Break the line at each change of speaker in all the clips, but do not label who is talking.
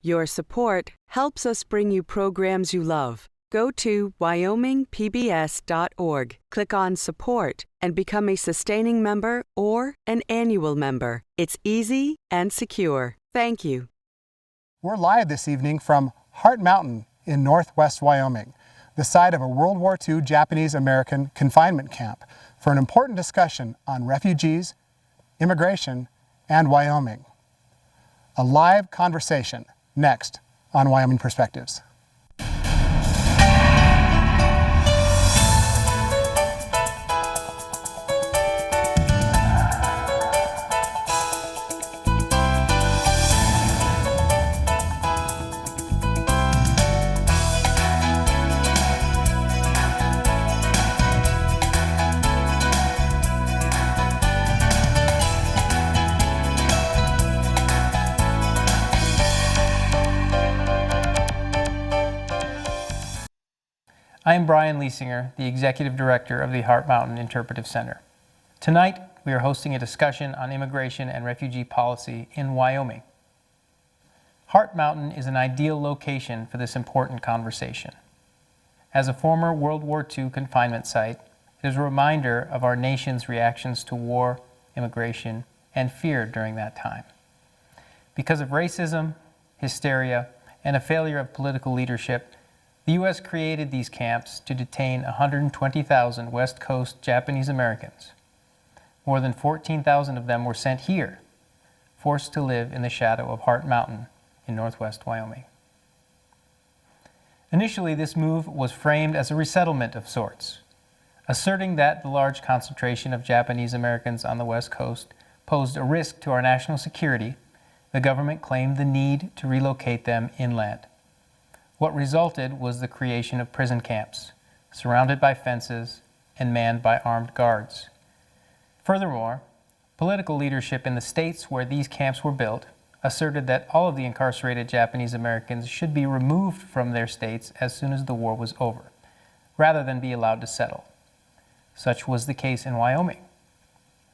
Your support helps us bring you programs you love. Go to wyomingpbs.org, click on Support, and become a sustaining member or an annual member. It's easy and secure. Thank you.
We're live this evening from Heart Mountain in northwest Wyoming, the site of a World War II Japanese-American confinement camp, for an important discussion on refugees, immigration, and Wyoming. A live conversation next on Wyoming Perspectives.
I am Brian Liesinger, the Executive Director of the Heart Mountain Interpretive Center. Tonight, we are hosting a discussion on immigration and refugee policy in Wyoming. Heart Mountain is an ideal location for this important conversation. As a former World War II confinement site, it is a reminder of our nation's reactions to war, immigration, and fear during that time. Because of racism, hysteria, and a failure of political leadership, the U.S. created these camps to detain 120,000 West Coast Japanese Americans. More than 14,000 of them were sent here, forced to live in the shadow of Heart Mountain in northwest Wyoming. Initially, this move was framed as a resettlement of sorts, asserting that the large concentration of Japanese Americans on the West Coast posed a risk to our national security. The government claimed the need to relocate them inland. What resulted was the creation of prison camps, surrounded by fences and manned by armed guards. Furthermore, political leadership in the states where these camps were built asserted that all of the incarcerated Japanese Americans should be removed from their states as soon as the war was over, rather than be allowed to settle. Such was the case in Wyoming.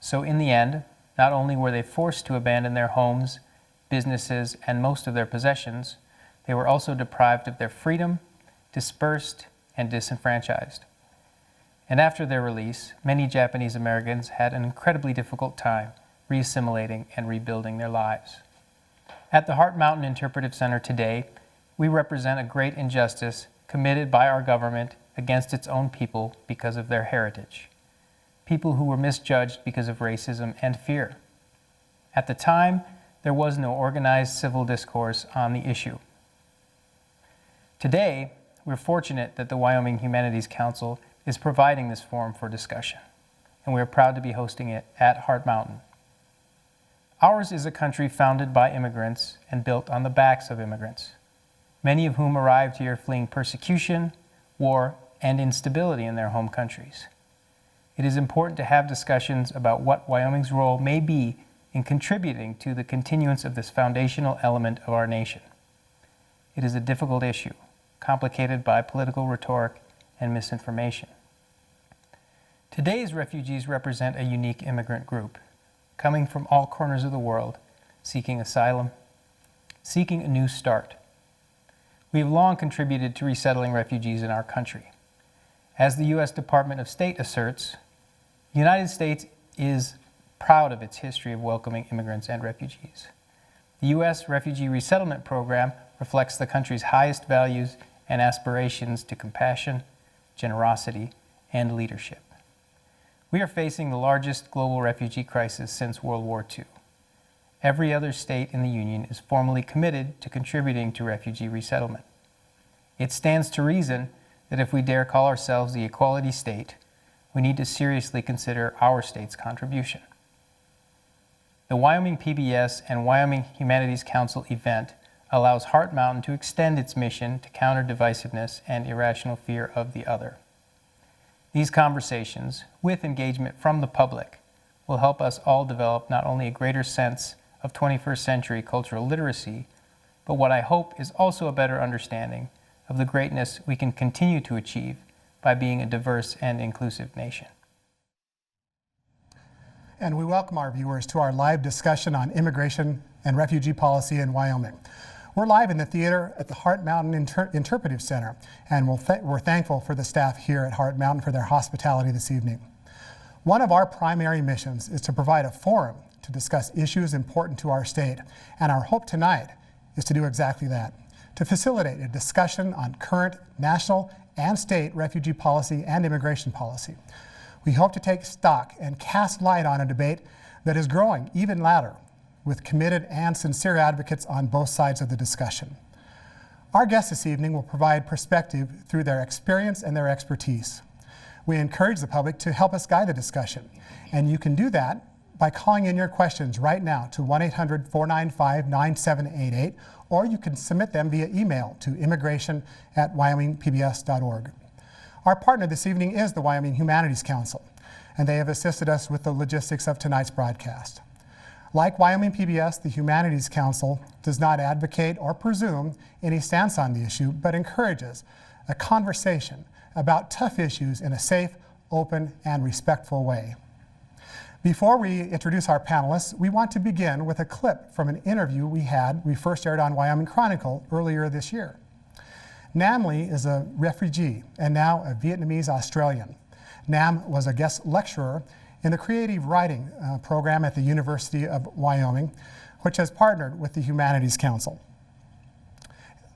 So in the end, not only were they forced to abandon their homes, businesses, and most of their possessions, they were also deprived of their freedom, dispersed, and disenfranchised. And after their release, many Japanese Americans had an incredibly difficult time reassimilating and rebuilding their lives. At the Heart Mountain Interpretive Center today, we represent a great injustice committed by our government against its own people because of their heritage. People who were misjudged because of racism and fear. At the time, there was no organized civil discourse on the issue. Today, we're fortunate that the Wyoming Humanities Council is providing this forum for discussion, and we are proud to be hosting it at Heart Mountain. Ours is a country founded by immigrants and built on the backs of immigrants, many of whom arrived here fleeing persecution, war, and instability in their home countries. It is important to have discussions about what Wyoming's role may be in contributing to the continuance of this foundational element of our nation. It is a difficult issue, complicated by political rhetoric and misinformation. Today's refugees represent a unique immigrant group, coming from all corners of the world, seeking asylum, seeking a new start. We have long contributed to resettling refugees in our country. As the U.S. Department of State asserts, the United States is proud of its history of welcoming immigrants and refugees. The U.S. Refugee Resettlement Program reflects the country's highest values and aspirations to compassion, generosity, and leadership. We are facing the largest global refugee crisis since World War II. Every other state in the Union is formally committed to contributing to refugee resettlement. It stands to reason that if we dare call ourselves the equality state, we need to seriously consider our state's contribution. The Wyoming PBS and Wyoming Humanities Council event allows Heart Mountain to extend its mission to counter divisiveness and irrational fear of the other. These conversations, with engagement from the public, will help us all develop not only a greater sense of 21st century cultural literacy, but what I hope is also a better understanding of the greatness we can continue to achieve by being a diverse and inclusive nation.
And we welcome our viewers to our live discussion on immigration and refugee policy in Wyoming. We're live in the theater at the Heart Mountain Interpretive Center, and we're thankful for the staff here at Heart Mountain for their hospitality this evening. One of our primary missions is to provide a forum to discuss issues important to our state, and our hope tonight is to do exactly that, to facilitate a discussion on current national and state refugee policy and immigration policy. We hope to take stock and cast light on a debate that is growing even louder, with committed and sincere advocates on both sides of the discussion. Our guests this evening will provide perspective through their experience and their expertise. We encourage the public to help us guide the discussion, and you can do that by calling in your questions right now to 1-800-495-9788, or you can submit them via email to immigration@wyomingpbs.org. Our partner this evening is the Wyoming Humanities Council, and they have assisted us with the logistics of tonight's broadcast. Like Wyoming PBS, the Humanities Council does not advocate or presume any stance on the issue, but encourages a conversation about tough issues in a safe, open, and respectful way. Before we introduce our panelists, we want to begin with a clip from an interview we first aired on Wyoming Chronicle earlier this year. Nam Le is a refugee and now a Vietnamese Australian. Nam was a guest lecturer in the creative writing program at the University of Wyoming, which has partnered with the Humanities Council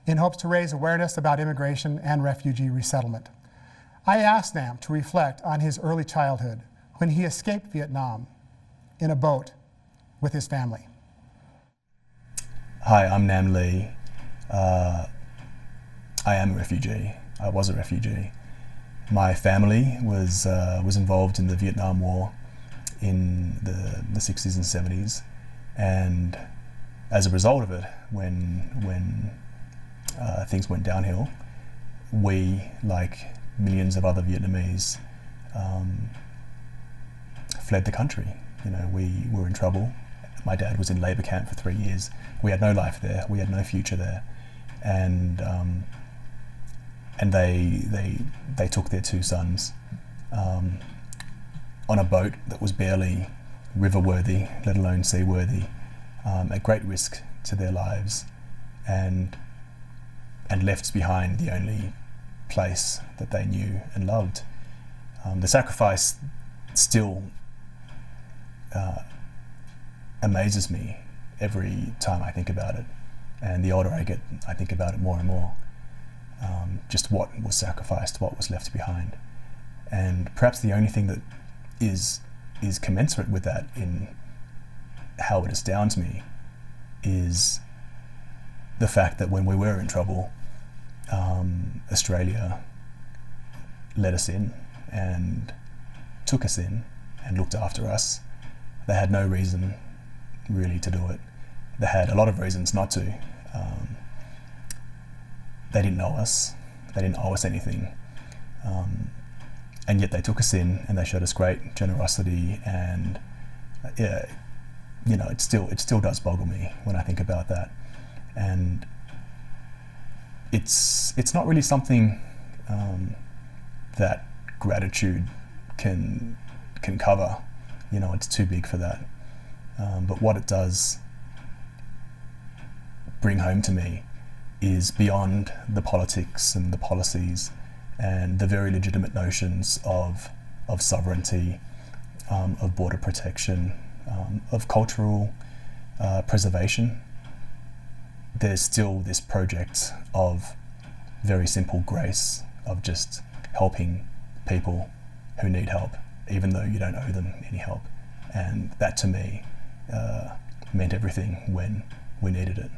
in hopes to raise awareness about immigration and refugee resettlement. I asked Nam to reflect on his early childhood when he escaped Vietnam in a boat with his family.
Hi, I'm Nam Le. I am a refugee. I was a refugee. My family was involved in the Vietnam War in the 60s and 70s, and as a result of it, when things went downhill, we, like millions of other Vietnamese, fled the country. You know, we were in trouble. My dad was in labor camp for 3 years. We had no life there. We had no future there, and they took their two sons on a boat that was barely river-worthy, let alone seaworthy, at great risk to their lives, and left behind the only place that they knew and loved. The sacrifice still amazes me every time I think about it, and the older I get, I think about it more and more. Just what was sacrificed, what was left behind, and perhaps the only thing that is commensurate with that in how it astounds me is the fact that when we were in trouble, Australia let us in and took us in and looked after us. They had no reason really to do it. They had a lot of reasons not to. They didn't know us. They didn't owe us anything. And yet they took us in and they showed us great generosity, and you know, it still does boggle me when I think about that. And it's not really something that gratitude can cover. You know, it's too big for that. But what it does bring home to me is beyond the politics and the policies and the very legitimate notions of sovereignty, of border protection, of cultural preservation. There's still this project of very simple grace, of just helping people who need help, even though you don't owe them any help. And that to me meant everything when we needed it.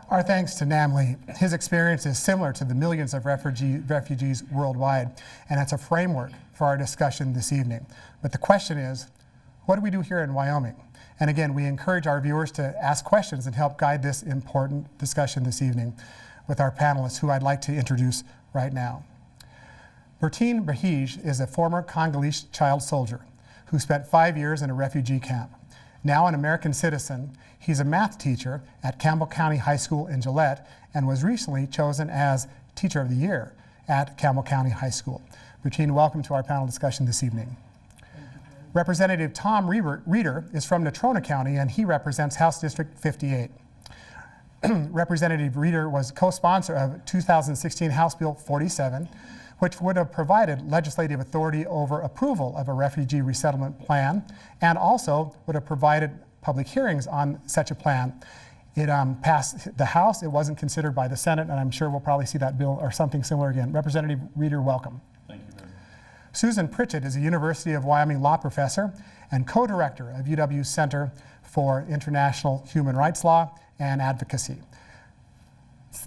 Our thanks to Nam Le. His experience is similar to the millions of refugees worldwide, and it's a framework for our discussion this evening. But the question is, what do we do here in Wyoming? And again, we encourage our viewers to ask questions and help guide this important discussion this evening with our panelists, who I'd like to introduce right now. Bertine Bahij is a former Congolese child soldier who spent 5 years in a refugee camp. Now an American citizen, he's a math teacher at Campbell County High School in Gillette, and was recently chosen as Teacher of the Year at Campbell County High School. Bertine, welcome to our panel discussion this evening. Representative Tom Reeder is from Natrona County, and he represents House District 58. Representative Reeder was co-sponsor of 2016 House Bill 47, which would have provided legislative authority over approval of a refugee resettlement plan, and also would have provided public hearings on such a plan. It passed the House. It wasn't considered by the Senate, and I'm sure we'll probably see that bill or something similar again. Representative Reeder, welcome.
Thank you very much.
Susan Pritchett is a University of Wyoming law professor and co-director of UW's Center for International Human Rights Law and Advocacy.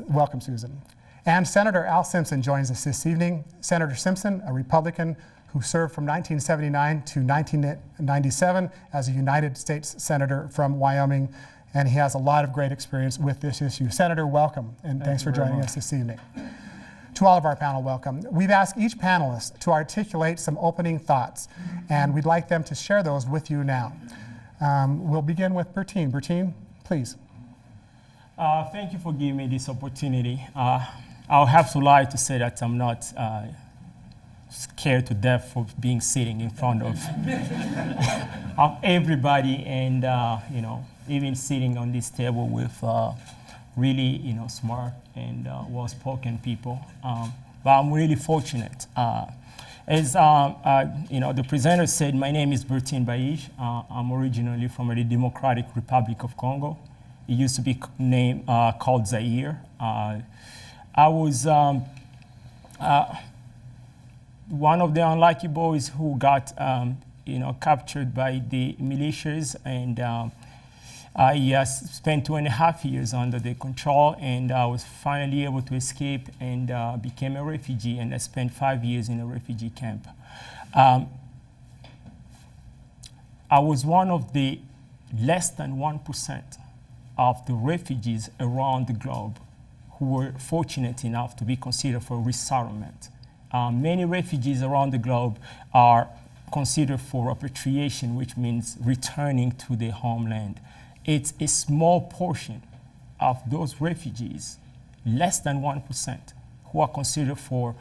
Welcome, Susan. And Senator Al Simpson joins us this evening. Senator Simpson, a Republican who served from 1979 to 1997 as a United States Senator from Wyoming, and he has a lot of great experience with this issue. Senator, welcome, and thanks for joining us this evening. To all of our panel, welcome. We've asked each panelist to articulate some opening thoughts, and we'd like them to share those with you now. We'll begin with Bertine. Bertine, please.
Thank you for giving me this opportunity. I'll have to lie to say that I'm not scared to death for being sitting in front of, of everybody, and even sitting on this table with really smart and well-spoken people. But I'm really fortunate. As the presenter said, my name is Bertine Baige. I'm originally from the Democratic Republic of Congo. It used to be named called Zaire. I was one of the unlucky boys who got captured by the militias, and I spent 2.5 years under their control, and I was finally able to escape and became a refugee, and I spent 5 years in a refugee camp. I was one of the less than 1% of the refugees around the globe who were fortunate enough to be considered for resettlement. Many refugees around the globe are considered for repatriation, which means returning to their homeland. It's a small portion of those refugees, less than 1%, who are considered for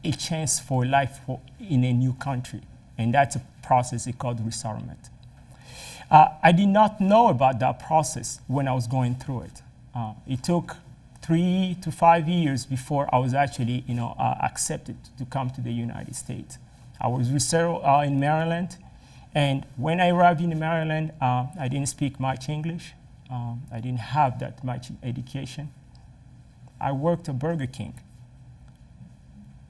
a chance for life in a new country. And that's a process called resettlement. I did not know about that process when I was going through it. It took 3 to 5 years before I was actually accepted to come to the United States. I was resettled in Maryland. And when I arrived in Maryland, I didn't speak much English. I didn't have that much education. I worked at Burger King.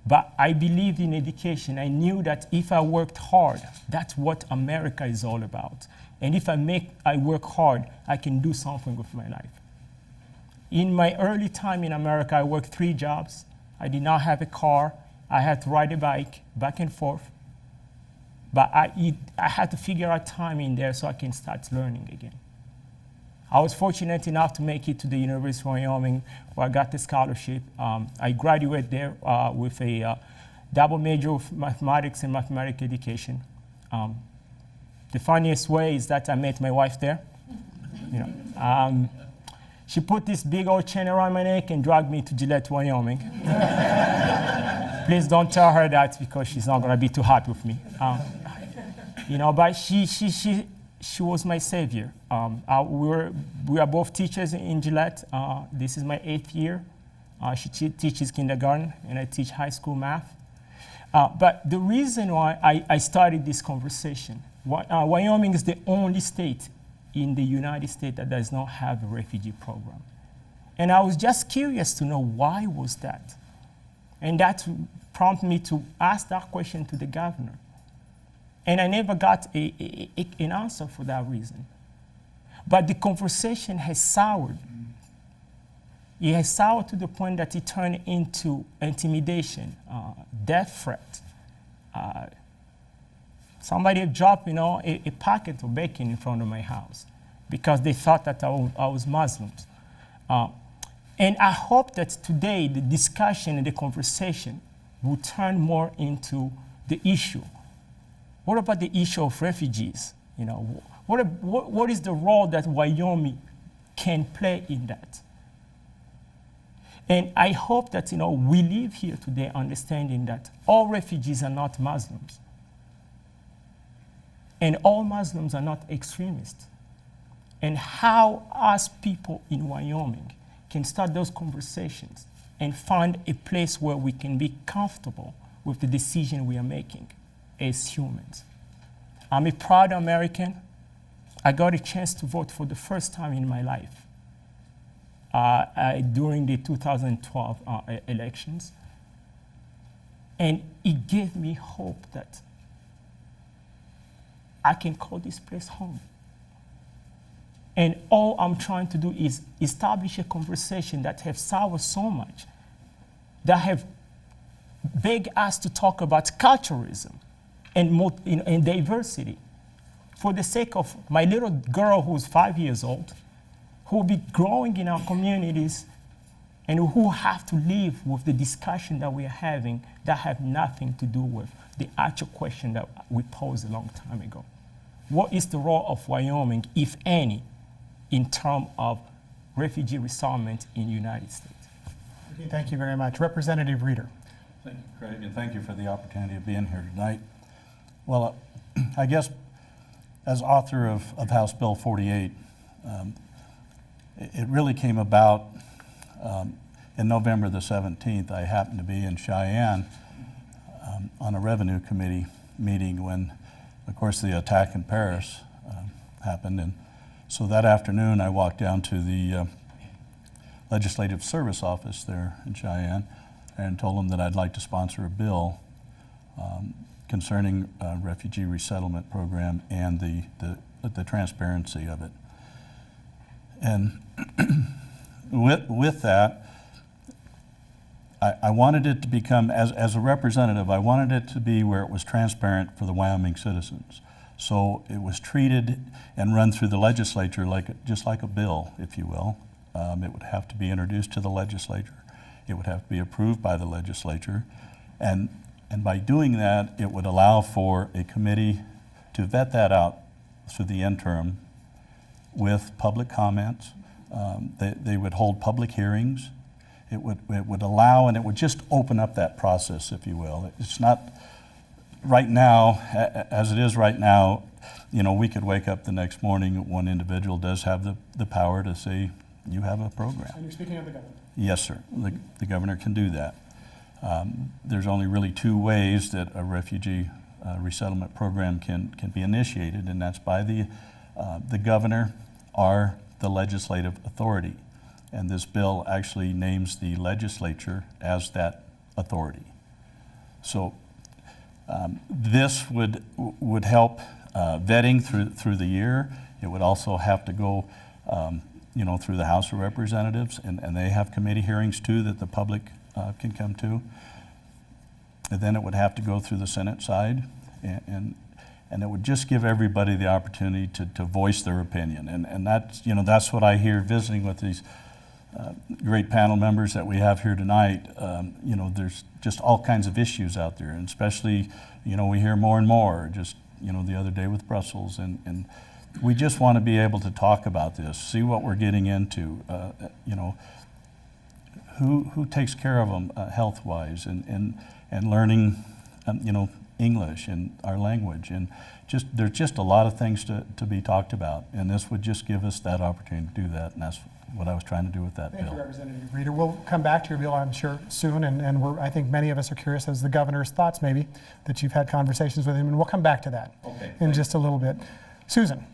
But I believed in education. I knew that if I worked hard, that's what America is all about. And if I work hard, I can do something with my life. In my early time in America, I worked 3 jobs. I did not have a car. I had to ride a bike back and forth. But I had to figure out time in there so I can start learning again. I was fortunate enough to make it to the University of Wyoming, where I got the scholarship. I graduated there with a double major of mathematics and mathematics education. The funniest way is that I met my wife there. She put this big old chain around my neck and dragged me to Gillette, Wyoming. Please don't tell her that, because she's not going to be too happy with me. But she was my savior. We are both teachers in Gillette. This is my 8th year. She teaches kindergarten, and I teach high school math. But the reason why I started this conversation, Wyoming is the only state in the United States that does not have a refugee program. And I was just curious to know why was that. And that prompted me to ask that question to the governor. And I never got an answer for that reason. But the conversation has soured. It has soured to the point that it turned into intimidation, death threat. Somebody had dropped, a packet of bacon in front of my house because they thought that I was Muslim. And I hope that today the discussion and the conversation will turn more into the issue. What about the issue of refugees? What is the role that Wyoming can play in that? And I hope that we live here today understanding that all refugees are not Muslims. And all Muslims are not extremists. and how us people in Wyoming can start those conversations and find a place where we can be comfortable with the decision we are making as humans. I'm a proud American. I got a chance to vote for the first time in my life during the 2012 elections. And it gave me hope that I can call this place home. And all I'm trying to do is establish a conversation that have soured so much, that have begged us to talk about culturalism and diversity. For the sake of my little girl who's 5 years old, who will be growing in our communities and who have to live with the discussion that we are having that have nothing to do with the actual question that we posed a long time ago. What is the role of Wyoming, if any, in terms of refugee resettlement in the United States?
Okay, thank you very much. Representative Reeder.
Thank you, Craig, and thank you for the opportunity of being here tonight. Well, I guess as author of House Bill 48, it really came about in November the 17th. I happened to be in Cheyenne on a Revenue Committee meeting when, of course, the attack in Paris happened. And so that afternoon, I walked down to the Legislative Service Office there in Cheyenne and told them that I'd like to sponsor a bill concerning refugee resettlement program and the transparency of it. And with that, I wanted it to become, as a representative, I wanted it to be where it was transparent for the Wyoming citizens. So it was treated and run through the legislature just like a bill, if you will. It would have to be introduced to the legislature. It would have to be approved by the legislature. And by doing that, it would allow for a committee to vet that out through the interim with public comments. They would hold public hearings. It would allow, and it would just open up that process, if you will. It's not right now, as it is right now, you know, we could wake up the next morning, one individual does have the power to say, you have a program.
And you're speaking of the governor.
Yes, sir. The governor can do that. There's only really two ways that a refugee resettlement program can be initiated, and that's by the governor or the legislative authority. And this bill actually names the legislature as that authority. So this would help vetting through the year. It would also have to go through the House of Representatives, and they have committee hearings too that the public can come to. And then it would have to go through the Senate side, and it would just give everybody the opportunity to voice their opinion. And that's what I hear visiting with these great panel members that we have here tonight. There's just all kinds of issues out there, and especially, we hear more and more, just, the other day with Brussels, and we just want to be able to talk about this, see what we're getting into, who takes care of them health-wise, and learning, English and our language, and there's just a lot of things to be talked about, and this would just give us that opportunity to do that, and that's what I was trying to do with that bill.
Thank you, Representative Reeder. We'll come back to your bill, I'm sure, soon, and I think many of us are curious as the governor's thoughts, maybe, that you've had conversations with him, and we'll come back to that in just a little bit. Susan.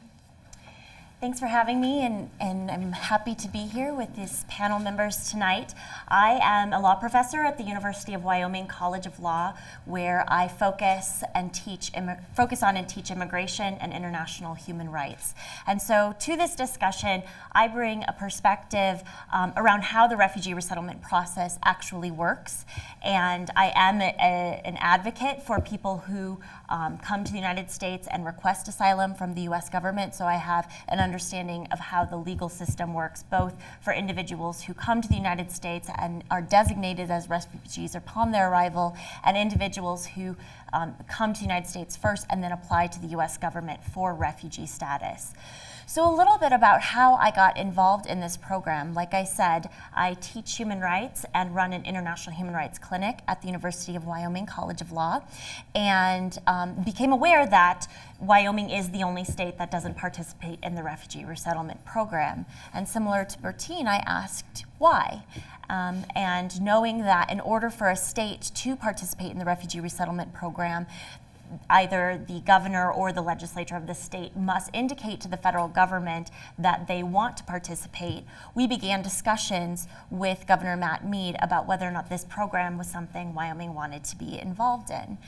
Thanks for having me, and I'm happy to be here with these panel members tonight. I am a law professor at the University of Wyoming College of Law, where I focus on and teach immigration and international human rights. And so to this discussion, I bring a perspective around how the refugee resettlement process actually works. And I am an advocate for people who come to the United States and request asylum from the US government, so I have an understanding of how the legal system works, both for individuals who come to the United States and are designated as refugees upon their arrival, and individuals who come to the United States first and then apply to the US government for refugee status. So a little bit about how I got involved in this program. Like I said, I teach human rights and run an international human rights clinic at the University of Wyoming College of Law, and became aware that Wyoming is the only state that doesn't participate in the refugee resettlement program. And similar to Bertine, I asked why. And knowing that in order for a state to participate in the refugee resettlement program, either the governor or the legislature of the state must indicate to the federal government that they want to participate, we began discussions with Governor Matt Mead about whether or not this program was something Wyoming wanted to be involved in.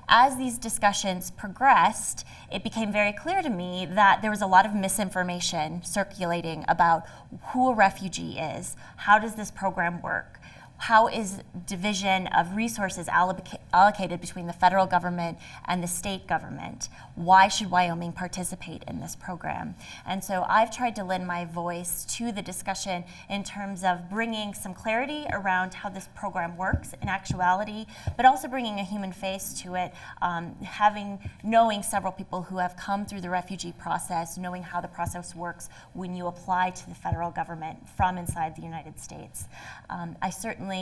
As these discussions progressed, it became very clear to me that there was a lot of misinformation circulating about who a refugee is, how does this program work, how is division of resources allocated between the federal government and the state government? Why should Wyoming participate in this program? And so I've tried to lend my voice to the discussion in terms of bringing some clarity around how this program works in actuality, but also bringing a human face to it, knowing several people who have come through the refugee process, knowing how the process works when you apply to the federal government from inside the United States. I certainly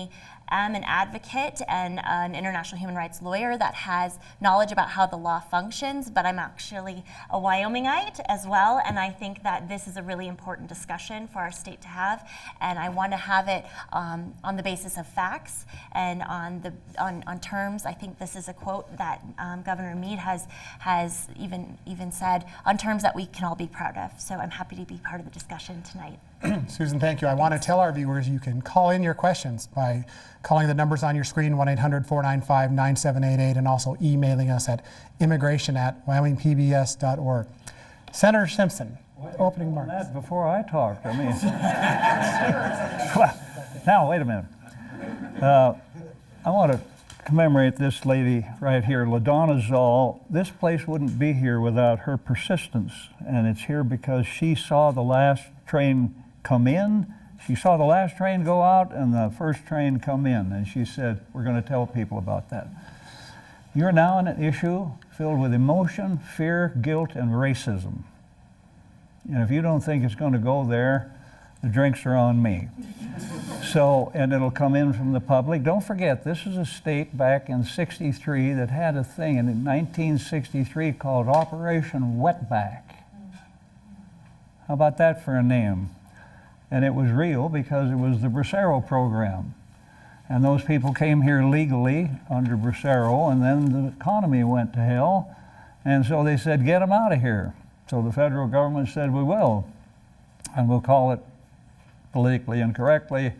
am an advocate and an international human rights lawyer that has knowledge about how the law functions, but I'm actually a Wyomingite as well, and I think that this is a really important discussion for our state to have, and I want to have it on the basis of facts and on terms. I think this is a quote that Governor Mead has even said, on terms that we can all be proud of. So I'm happy to be part of the discussion tonight.
Susan, thank you. I want to tell our viewers you can call in your questions by calling the numbers on your screen, 1-800-495-9788, and also emailing us at immigration@wyomingpbs.org. Senator Simpson, opening remarks.
That before I talked, I mean. Well, now, wait a minute. I want to commemorate this lady right here, LaDonna Zoll. This place wouldn't be here without her persistence, and it's here because she saw the last train come in, she saw the last train go out and the first train come in, and she said, we're going to tell people about that. You're now in an issue filled with emotion, fear, guilt, and racism. And if you don't think it's going to go there, the drinks are on me. So, and it'll come in from the public. Don't forget, this is a state back in '63 that had a thing in 1963 called Operation Wetback. How about that for a name? And it was real because it was the Bracero program. And those people came here legally under Bracero, and then the economy went to hell. And so they said, get them out of here. So the federal government said, we will. And we'll call it politically incorrectly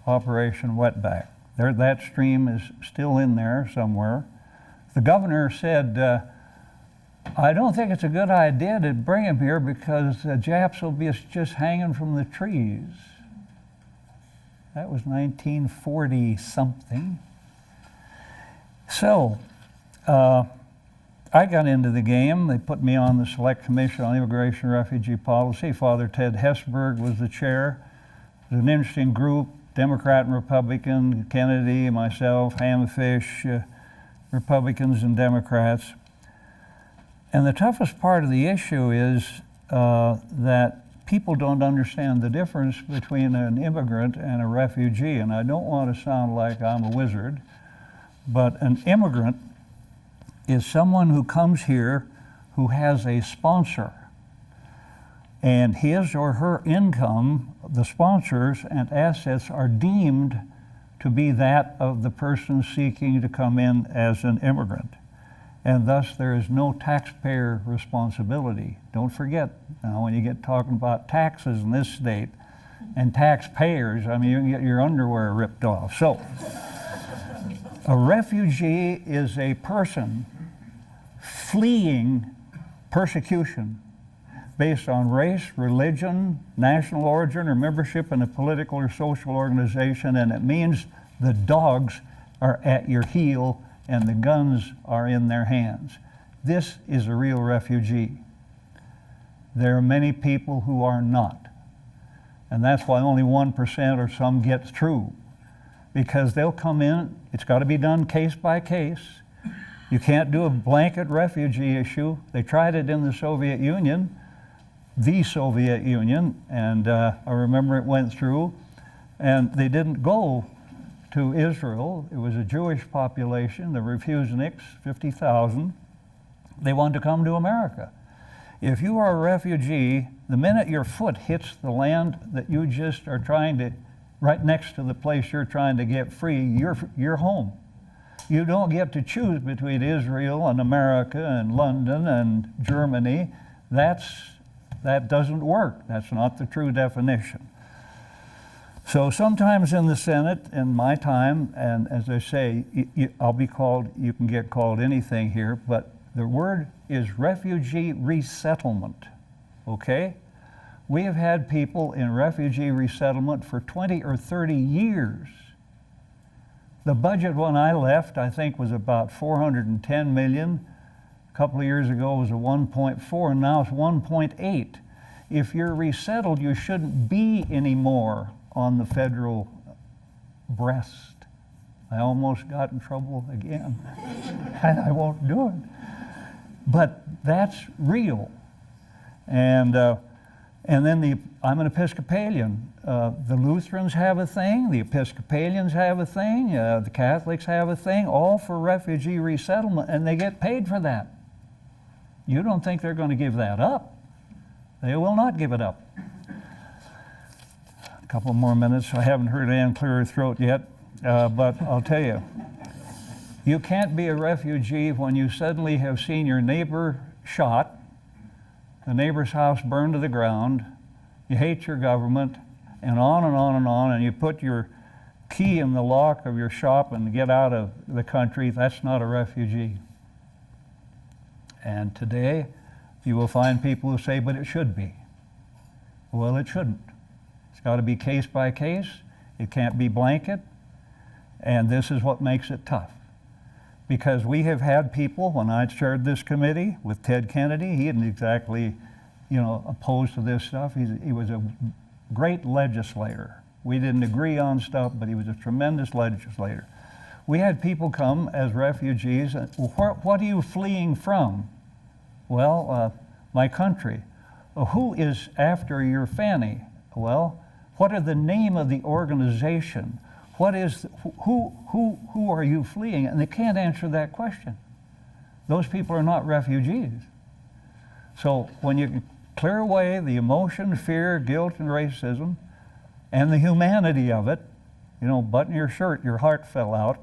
Operation Wetback. That stream is still in there somewhere. The governor said, I don't think it's a good idea to bring him here because the Japs will be just hanging from the trees. That was 1940 something. So I got into the game. They put me on the Select Commission on Immigration and Refugee Policy. Father Ted Hesburgh was the chair. It was an interesting group, Democrat and Republican, Kennedy, myself, Hamfish, Republicans and Democrats. And the toughest part of the issue is that people don't understand the difference between an immigrant and a refugee. And I don't want to sound like I'm a wizard, but an immigrant is someone who comes here who has a sponsor. And his or her income, the sponsors and assets are deemed to be that of the person seeking to come in as an immigrant. And thus there is no taxpayer responsibility. Don't forget, now when you get talking about taxes in this state and taxpayers, I mean, you can get your underwear ripped off. So a refugee is a person fleeing persecution based on race, religion, national origin, or membership in a political or social organization, and it means the dogs are at your heel and the guns are in their hands. This is a real refugee. There are many people who are not. And that's why only 1% or some get through. Because they'll come in, it's got to be done case by case. You can't do a blanket refugee issue. They tried it in the Soviet Union, the Soviet Union, and I remember it went through, and they didn't go to Israel. It was a Jewish population, the refuseniks, 50,000. They wanted to come to America. If you are a refugee, the minute your foot hits the land that you just are trying to, right next to the place you're trying to get free, you're home. You don't get to choose between Israel and America and London and Germany. That doesn't work. That's not the true definition. So sometimes in the Senate, in my time, and as I say, I'll be called, you can get called anything here, but the word is refugee resettlement, okay? We have had people in refugee resettlement for 20 or 30 years. The budget when I left, I think, was about $410 million. A couple of years ago it was a 1.4, and now it's 1.8. If you're resettled, you shouldn't be anymore on the federal breast. I almost got in trouble again, and I won't do it. But that's real. And then I'm an Episcopalian. The Lutherans have a thing, the Episcopalians have a thing, the Catholics have a thing, all for refugee resettlement, and they get paid for that. You don't think they're going to give that up? They will not give it up. A couple more minutes. I haven't heard Ann clear her throat yet, but I'll tell you. You can't be a refugee when you suddenly have seen your neighbor shot, the neighbor's house burned to the ground, you hate your government, and on and on and on, and you put your key in the lock of your shop and get out of the country. That's not a refugee. And today, you will find people who say, but it should be. Well, it shouldn't. It's got to be case by case. It can't be blanket. And this is what makes it tough. Because we have had people, when I chaired this committee with Ted Kennedy, he isn't exactly, opposed to this stuff. He was a great legislator. We didn't agree on stuff, but he was a tremendous legislator. We had people come as refugees. What are you fleeing from? Well, my country. Who is after your fanny? Well, what are the name of the organization? What is, who are you fleeing? And they can't answer that question. Those people are not refugees. So when you clear away the emotion, fear, guilt, and racism, and the humanity of it, button your shirt, your heart fell out,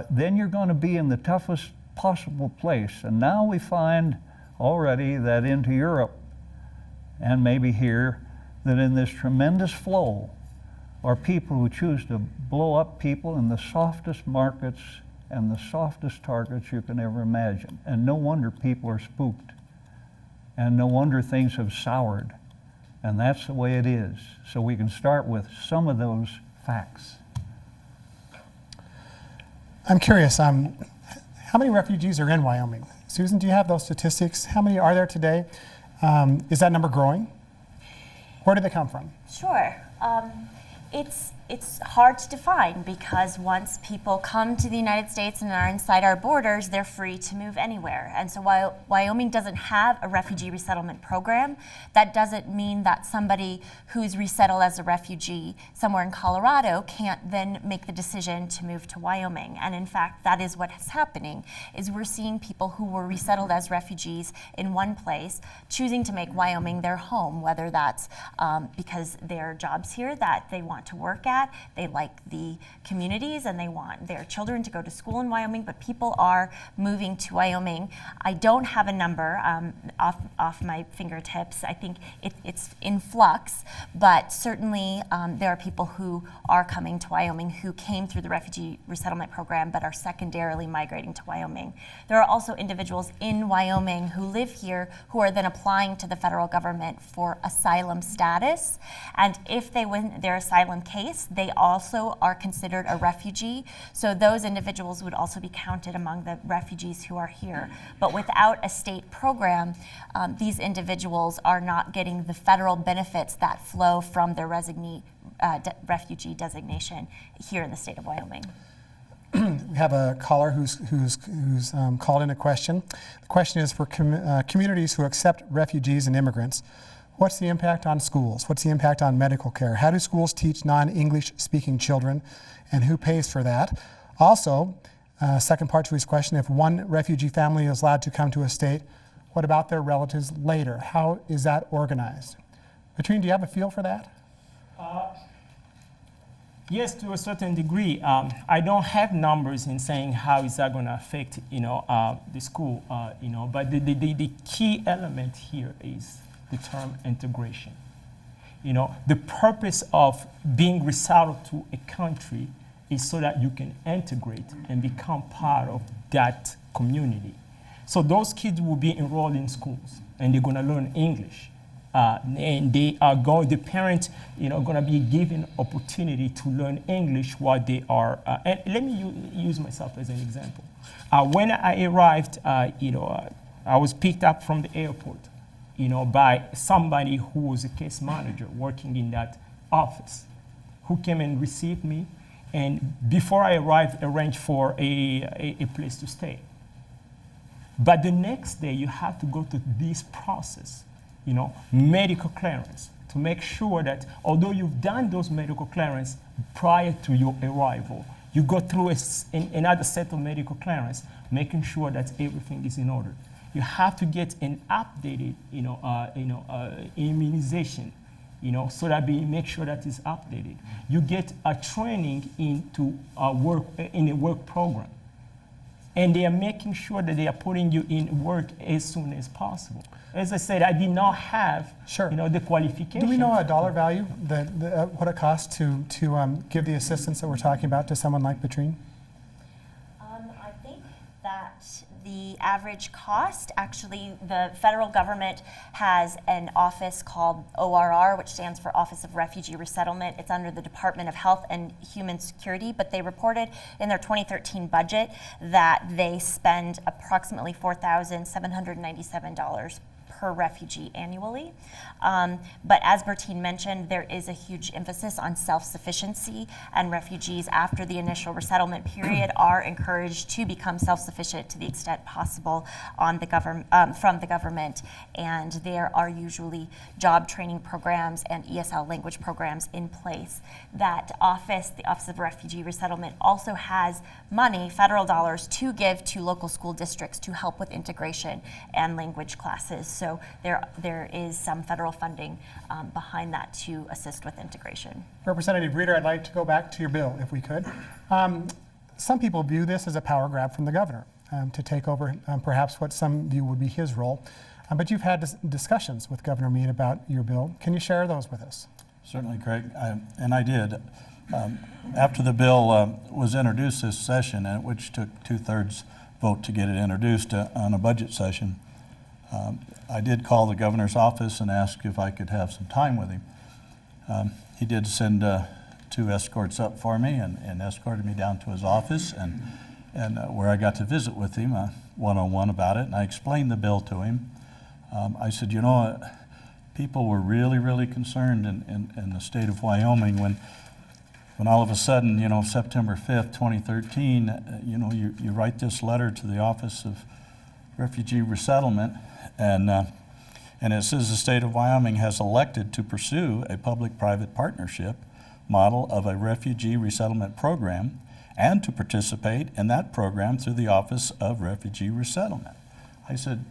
then you're going to be in the toughest possible place. And now we find already that into Europe, and maybe here, that in this tremendous flow, are people who choose to blow up people in the softest markets and the softest targets you can ever imagine. And no wonder people are spooked. And no wonder things have soured. And that's the way it is. So we can start with some of those facts.
I'm curious, how many refugees are in Wyoming? Susan, do you have those statistics? How many are there today? Is that number growing? Where do they come from?
Sure. It's hard to define because once people come to the United States and are inside our borders, they're free to move anywhere. And so while Wyoming doesn't have a refugee resettlement program, that doesn't mean that somebody who's resettled as a refugee somewhere in Colorado can't then make the decision to move to Wyoming. And in fact, that is what is happening, is we're seeing people who were resettled as refugees in one place choosing to make Wyoming their home, whether that's because there are jobs here that they want to work at, they like the communities, and they want their children to go to school in Wyoming, but people are moving to Wyoming. I don't have a number off my fingertips. I think it's in flux, but certainly there are people who are coming to Wyoming who came through the refugee resettlement program but are secondarily migrating to Wyoming. There are also individuals in Wyoming who live here who are then applying to the federal government for asylum status, and if they win their asylum case, they also are considered a refugee. So those individuals would also be counted among the refugees who are here. But without a state program, these individuals are not getting the federal benefits that flow from their refugee designation here in the state of Wyoming.
We have a caller who's called in a question. The question is for communities who accept refugees and immigrants. What's the impact on schools? What's the impact on medical care? How do schools teach non-English speaking children, and who pays for that? Also, second part to his question, if one refugee family is allowed to come to a state, what about their relatives later? How is that organized? Patrine, do you have a feel for that?
Yes, to a certain degree. I don't have numbers in saying how is that going to affect, the school, but the key element here is the term integration. The purpose of being resettled to a country is so that you can integrate and become part of that community. So those kids will be enrolled in schools and they're going to learn English. And the parents, going to be given opportunity to learn English while they are. And let me use myself as an example. When I arrived, I was picked up from the airport, by somebody who was a case manager working in that office, who came and received me, and before I arrived, arranged for a place to stay. But the next day, you have to go through this process. Medical clearance, to make sure that although you've done those medical clearance prior to your arrival, you go through another set of medical clearance, making sure that everything is in order. You have to get an updated, immunization, so that we make sure that it's updated. You get a training into a work program. And they are making sure that they are putting you in work as soon as possible. As I said, I did not have, the qualification.
Do we know a dollar value, what it costs to give the assistance that we're talking about to someone like Patrine?
I think that the average cost, actually, the federal government has an office called ORR, which stands for Office of Refugee Resettlement. It's under the Department of Health and Human Security, but they reported in their 2013 budget that they spend approximately $4,797 per refugee annually. But as Bertine mentioned, there is a huge emphasis on self-sufficiency, and refugees after the initial resettlement period are encouraged to become self-sufficient to the extent possible on the from the government. And there are usually job training programs and ESL language programs in place. That office, the Office of Refugee Resettlement, also has money, federal dollars, to give to local school districts to help with integration and language classes. So there is some federal funding behind that to assist with integration.
Representative Reeder, I'd like to go back to your bill, if we could. Some people view this as a power grab from the governor to take over perhaps what some view would be his role. But you've had discussions with Governor Mead about your bill. Can you share those with us?
Certainly, Craig, and I did. After the bill was introduced this session, which took 2/3 vote to get it introduced on a budget session, I did call the governor's office and ask if I could have some time with him. He did send 2 escorts up for me and escorted me down to his office, and where I got to visit with him one-on-one about it, and I explained the bill to him. I said, people were really, really concerned in the state of Wyoming when all of a sudden, September 5th, 2013, you write this letter to the Office of Refugee Resettlement, and it says the state of Wyoming has elected to pursue a public-private partnership model of a refugee resettlement program and to participate in that program through the Office of Refugee Resettlement. I said,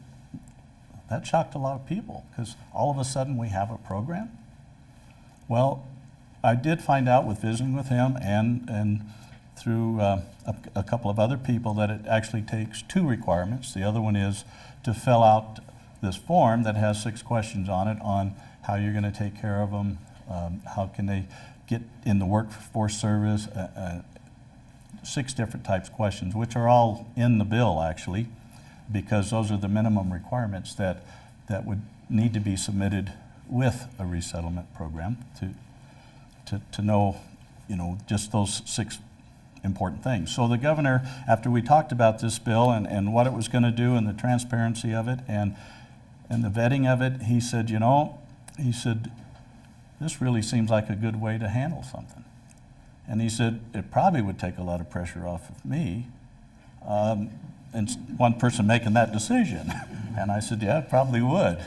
that shocked a lot of people, because all of a sudden we have a program? Well, I did find out with visiting with him and through a couple of other people that it actually takes 2 requirements. The other one is to fill out this form that has 6 questions on it on how you're going to take care of them, how can they get in the workforce service, 6 different types of questions, which are all in the bill actually, because those are the minimum requirements that would need to be submitted with a resettlement program to know, just those 6 important things. So the governor, after we talked about this bill and what it was going to do and the transparency of it and the vetting of it, he said, this really seems like a good way to handle something. And he said, it probably would take a lot of pressure off of me, and one person making that decision. And I said, yeah, it probably would.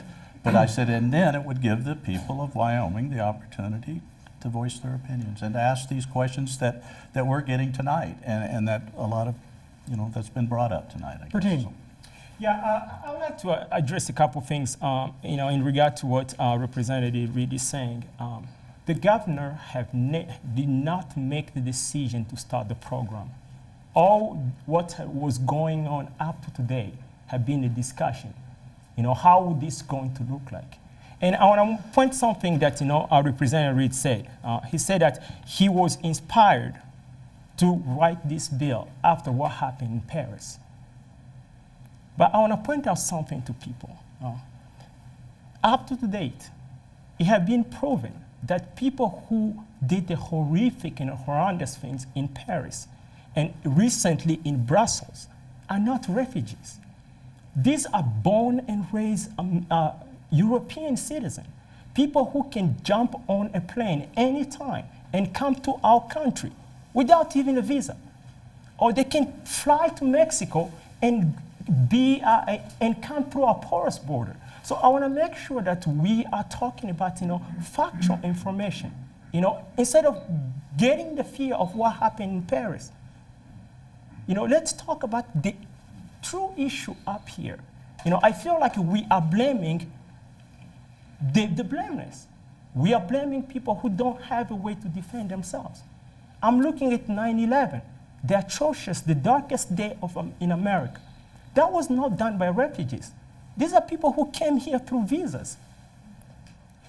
But I said, and then it would give the people of Wyoming the opportunity to voice their opinions and to ask these questions that we're getting tonight, and that a lot of, that's been brought up tonight, I guess.
Pertaining.
Yeah, I would like to address a couple things, in regard to what Representative Reed is saying. The governor did not make the decision to start the program. All what was going on up to today had been a discussion. How would this going to look like? And I want to point something that our Representative Reed said. He said that he was inspired to write this bill after what happened in Paris. But I want to point out something to people. Up to date, it has been proven that people who did the horrific and horrendous things in Paris and recently in Brussels are not refugees. These are born and raised European citizens, people who can jump on a plane anytime and come to our country without even a visa. Or they can fly to Mexico and come through our porous border. So I want to make sure that we are talking about, factual information. Instead of getting the fear of what happened in Paris, let's talk about the true issue up here. I feel like we are blaming the blameless. We are blaming people who don't have a way to defend themselves. I'm looking at 9/11, the atrocious, the darkest day in America. That was not done by refugees. These are people who came here through visas.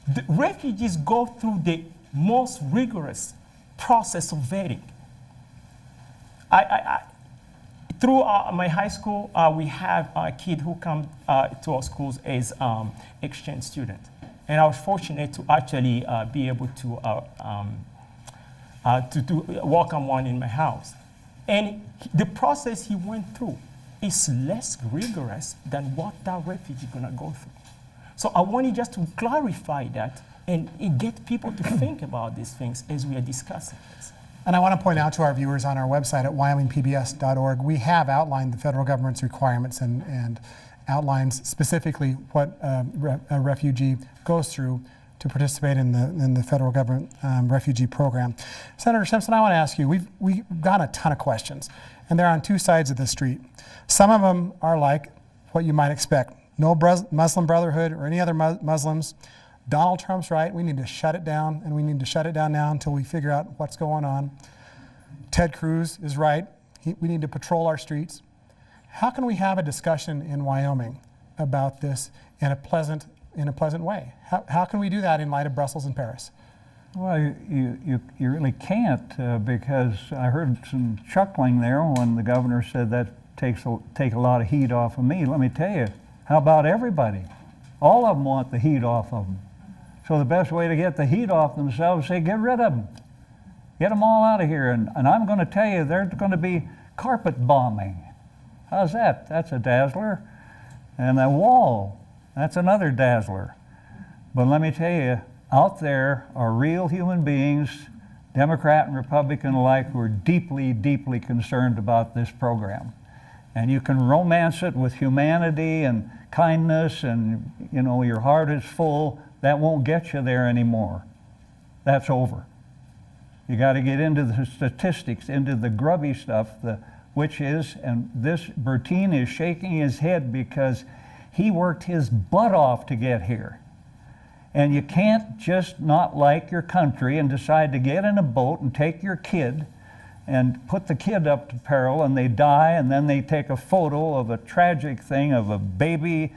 The refugees go through the most rigorous process of vetting. Through my high school, we have a kid who come to our schools as exchange student. And I was fortunate to actually be able to welcome one in my house. And the process he went through is less rigorous than what that refugee gonna go through. So I wanted just to clarify that and get people to think about these things as we are discussing this.
And I want to point out to our viewers on our website at wyomingpbs.org, we have outlined the federal government's requirements and outlines specifically what a refugee goes through to participate in the federal government refugee program. Senator Simpson, I want to ask you, we've got a ton of questions, and they're on two sides of the street. Some of them are like what you might expect. No Muslim Brotherhood or any other Muslims. Donald Trump's right. We need to shut it down, and we need to shut it down now until we figure out what's going on. Ted Cruz is right. We need to patrol our streets. How can we have a discussion in Wyoming about this in a pleasant way? How can we do that in light of Brussels and Paris?
Well, you really can't because I heard some chuckling there when the governor said that take a lot of heat off of me. Let me tell you, how about everybody? All of them want the heat off of them. So the best way to get the heat off themselves is say, get rid of them. Get them all out of here. And I'm going to tell you, there's going to be carpet bombing. How's that? That's a dazzler. And a wall, that's another dazzler. But let me tell you, out there are real human beings, Democrat and Republican alike, who are deeply, deeply concerned about this program. And you can romance it with humanity and kindness and, your heart is full. That won't get you there anymore. That's over. You got to get into the statistics, into the grubby stuff, which is, and this Bertin is shaking his head because he worked his butt off to get here. And you can't just not like your country and decide to get in a boat and take your kid and put the kid up to peril and they die and then they take a photo of a tragic thing of a baby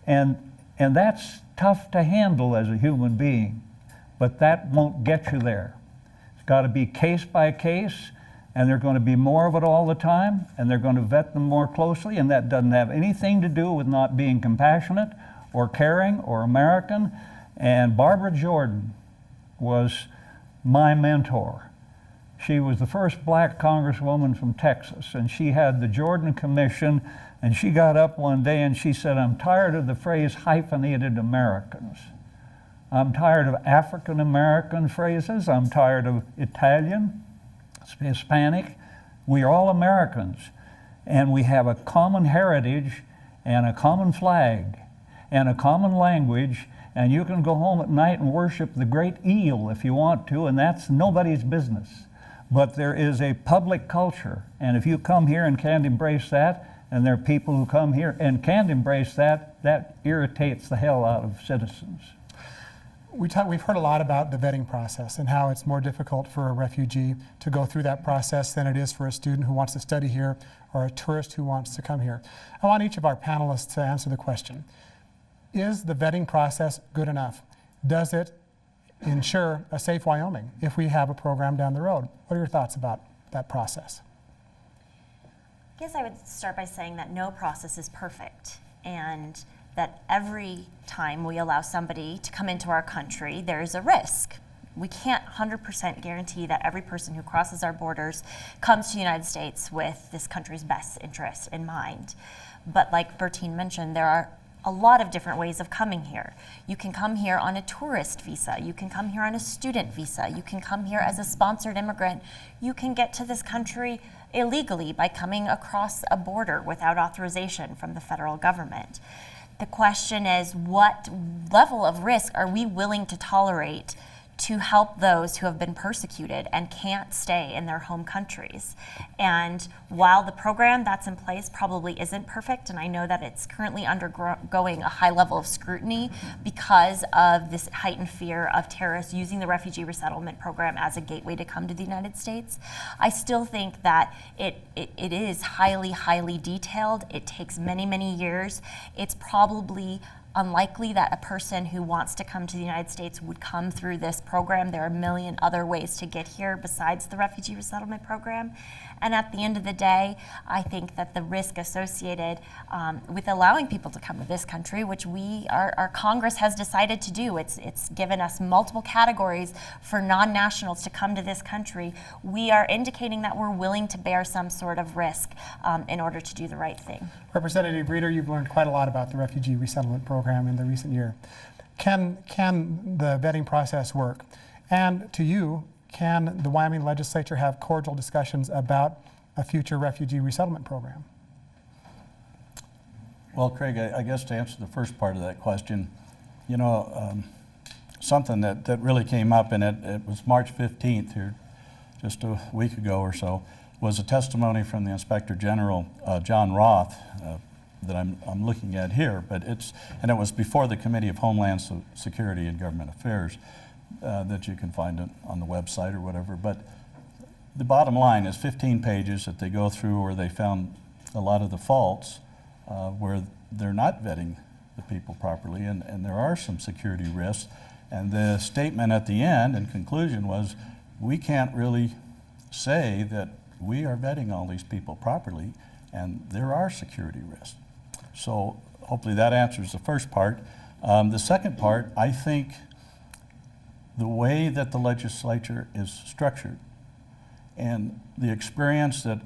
and that's tough to handle as a human being, but that won't get you there. It's got to be case by case, and there's going to be more of it all the time, and they're going to vet them more closely, and that doesn't have anything to do with not being compassionate or caring or American. And Barbara Jordan was my mentor. She was the first black congresswoman from Texas, and she had the Jordan Commission, and she got up one day and she said, I'm tired of the phrase hyphenated Americans. I'm tired of African American phrases. I'm tired of Italian. Hispanic. We are all Americans, and we have a common heritage and a common flag and a common language, and you can go home at night and worship the great eel if you want to, and that's nobody's business. But there is a public culture, and if you come here and can't embrace that, and there are people who come here and can't embrace that, that irritates the hell out of citizens.
We've heard a lot about the vetting process and how it's more difficult for a refugee to go through that process than it is for a student who wants to study here or a tourist who wants to come here. I want each of our panelists to answer the question. Is the vetting process good enough? Does it ensure a safe Wyoming if we have a program down the road? What are your thoughts about that process?
I guess I would start by saying that no process is perfect, and that every time we allow somebody to come into our country, there is a risk. We can't 100% guarantee that every person who crosses our borders comes to the United States with this country's best interest in mind. But like Bertine mentioned, there are a lot of different ways of coming here. You can come here on a tourist visa. You can come here on a student visa. You can come here as a sponsored immigrant. You can get to this country illegally by coming across a border without authorization from the federal government. The question is, what level of risk are we willing to tolerate to help those who have been persecuted and can't stay in their home countries? And while the program that's in place probably isn't perfect, and I know that it's currently undergoing a high level of scrutiny because of this heightened fear of terrorists using the refugee resettlement program as a gateway to come to the United States, I still think that it is highly, highly detailed. It takes many, many years. It's probably unlikely that a person who wants to come to the United States would come through this program. There are a million other ways to get here besides the refugee resettlement program. And at the end of the day, I think that the risk associated with allowing people to come to this country, which our Congress has decided to do, it's given us multiple categories for non-nationals to come to this country. We are indicating that we're willing to bear some sort of risk in order to do the right thing.
Representative Reeder, you've learned quite a lot about the refugee resettlement program in the recent year. Can the vetting process work? And to you, can the Wyoming legislature have cordial discussions about a future refugee resettlement program?
Well, Craig, I guess to answer the first part of that question, you know, something that really came up, and it was March 15th here, just a week ago or so, was a testimony from the Inspector General, John Roth, that I'm looking at here, but it was before the Committee of Homeland Security and Government Affairs, that you can find it on the website or whatever. But the bottom line is 15 pages that they go through where they found a lot of the faults where they're not vetting the people properly, and there are some security risks. And the statement at the end and conclusion was, we can't really say that we are vetting all these people properly, and there are security risks. So hopefully that answers the first part. The second part, I think the way that the legislature is structured and the experience that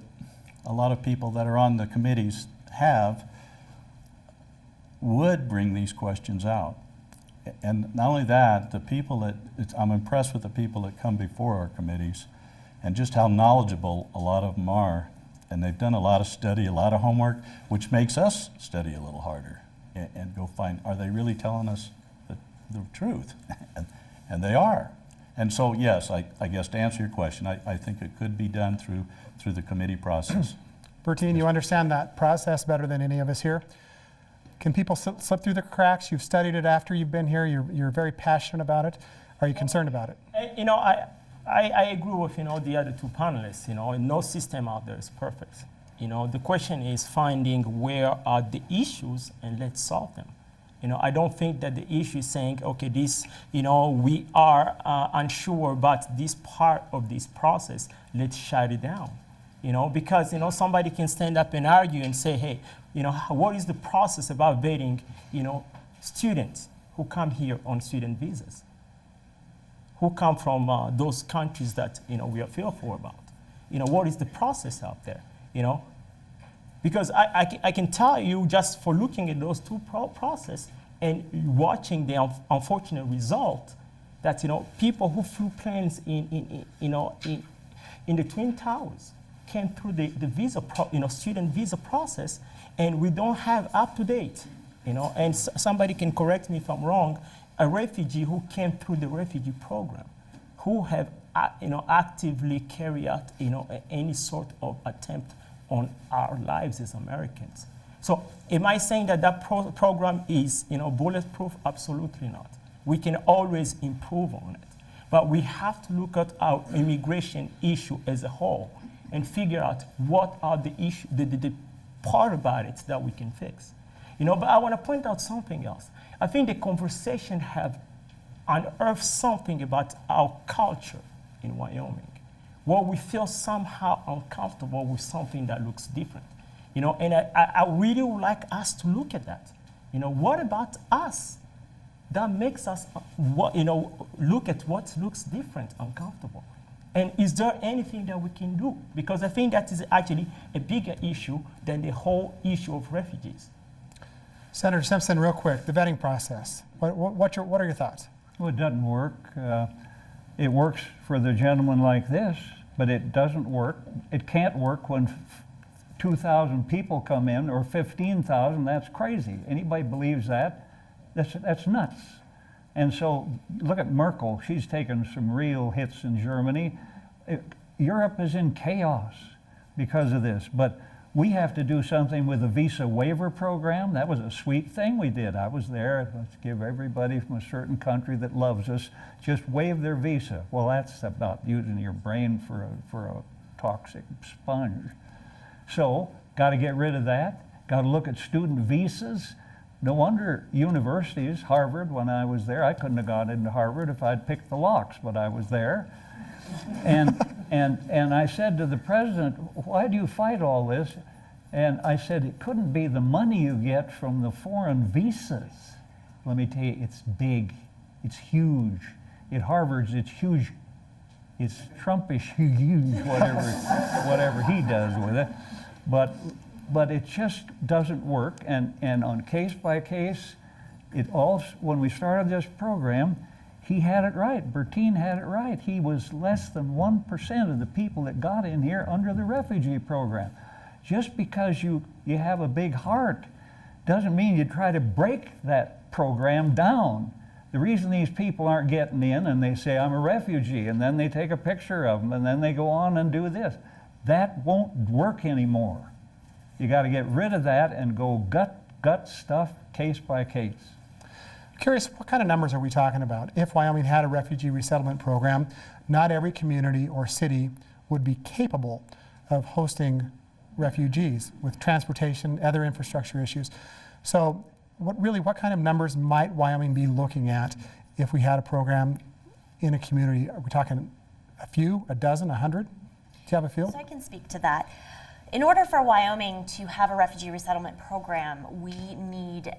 a lot of people that are on the committees have would bring these questions out. And not only that, I'm impressed with the people that come before our committees and just how knowledgeable a lot of them are. And they've done a lot of study, a lot of homework, which makes us study a little harder and go find, are they really telling us the truth? And they are. And so, yes, I guess to answer your question, I think it could be done through the committee process.
Bertine, you understand that process better than any of us here. Can people slip through the cracks? You've studied it after you've been here. You're very passionate about it. Are you concerned about it?
You know, I agree with the other two panelists. No system out there is perfect. The question is finding where are the issues and let's solve them. I don't think that the issue is saying, okay, this, we are unsure about this part of this process, let's shut it down. Because, somebody can stand up and argue and say, hey, what is the process about vetting, students who come here on student visas, who come from those countries that, we are fearful about? What is the process out there, Because I can tell you, just for looking at those two processes and watching the unfortunate result, that people who flew planes in in the Twin Towers came through the visa, student visa process, and we don't have up to date, and somebody can correct me if I'm wrong, a refugee who came through the refugee program, who have, actively carried out, any sort of attempt on our lives as Americans. So am I saying that program is, bulletproof? Absolutely not. We can always improve on it. But we have to look at our immigration issue as a whole and figure out what are the issue, the part about it that we can fix. But I want to point out something else. I think the conversation have unearthed something about our culture in Wyoming, where we feel somehow uncomfortable with something that looks different. And I really would like us to look at that. What about us that makes us, look at what looks different, uncomfortable? And is there anything that we can do? Because I think that is actually a bigger issue than the whole issue of refugees.
Senator Simpson, real quick, the vetting process. What are your thoughts?
Well, it doesn't work. It works for the gentleman like this, but it doesn't work. It can't work when 2,000 people come in, or 15,000. That's crazy. Anybody believes that? That's nuts. And so look at Merkel. She's taken some real hits in Germany. Europe is in chaos because of this. But we have to do something with the visa waiver program. That was a sweet thing we did. I was there. Let's give everybody from a certain country that loves us, just waive their visa. Well, that's about using your brain for a toxic sponge. So, got to get rid of that. Got to look at student visas. No wonder universities, Harvard, when I was there, I couldn't have gone into Harvard if I'd picked the locks, but I was there. And I said to the president, why do you fight all this? And I said, it couldn't be the money you get from the foreign visas. Let me tell you, it's big, it's huge. At Harvard's, it's huge. It's Trumpish huge, whatever he does with it. But it just doesn't work. And on case by case, when we started this program, he had it right. Bertine had it right. He was less than 1% of the people that got in here under the refugee program. Just because you have a big heart doesn't mean you try to break that program down. The reason these people aren't getting in and they say, I'm a refugee, and then they take a picture of them, and then they go on and do this, that won't work anymore. You got to get rid of that and go gut stuff case by case.
Curious, what kind of numbers are we talking about? If Wyoming had a refugee resettlement program, not every community or city would be capable of hosting refugees with transportation, other infrastructure issues. So what kind of numbers might Wyoming be looking at if we had a program in a community? Are we talking a few, a dozen, 100? Do you have a feel?
So I can speak to that. In order for Wyoming to have a refugee resettlement program, we need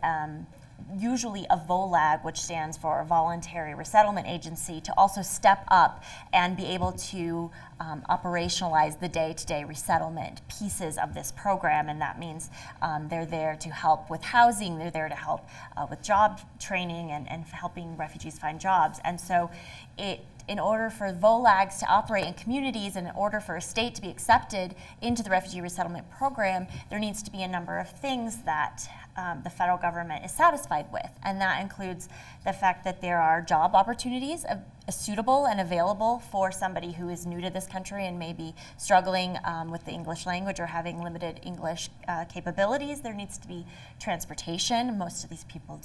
usually a VOLAG, which stands for Voluntary Resettlement Agency, to also step up and be able to operationalize the day-to-day resettlement pieces of this program. And that means they're there to help with housing, they're there to help with job training and helping refugees find jobs. And so in order for VOLAGs to operate in communities and in order for a state to be accepted into the refugee resettlement program, there needs to be a number of things that the federal government is satisfied with. And that includes the fact that there are job opportunities suitable and available for somebody who is new to this country and maybe struggling with the English language or having limited English capabilities. There needs to be transportation. Most of these people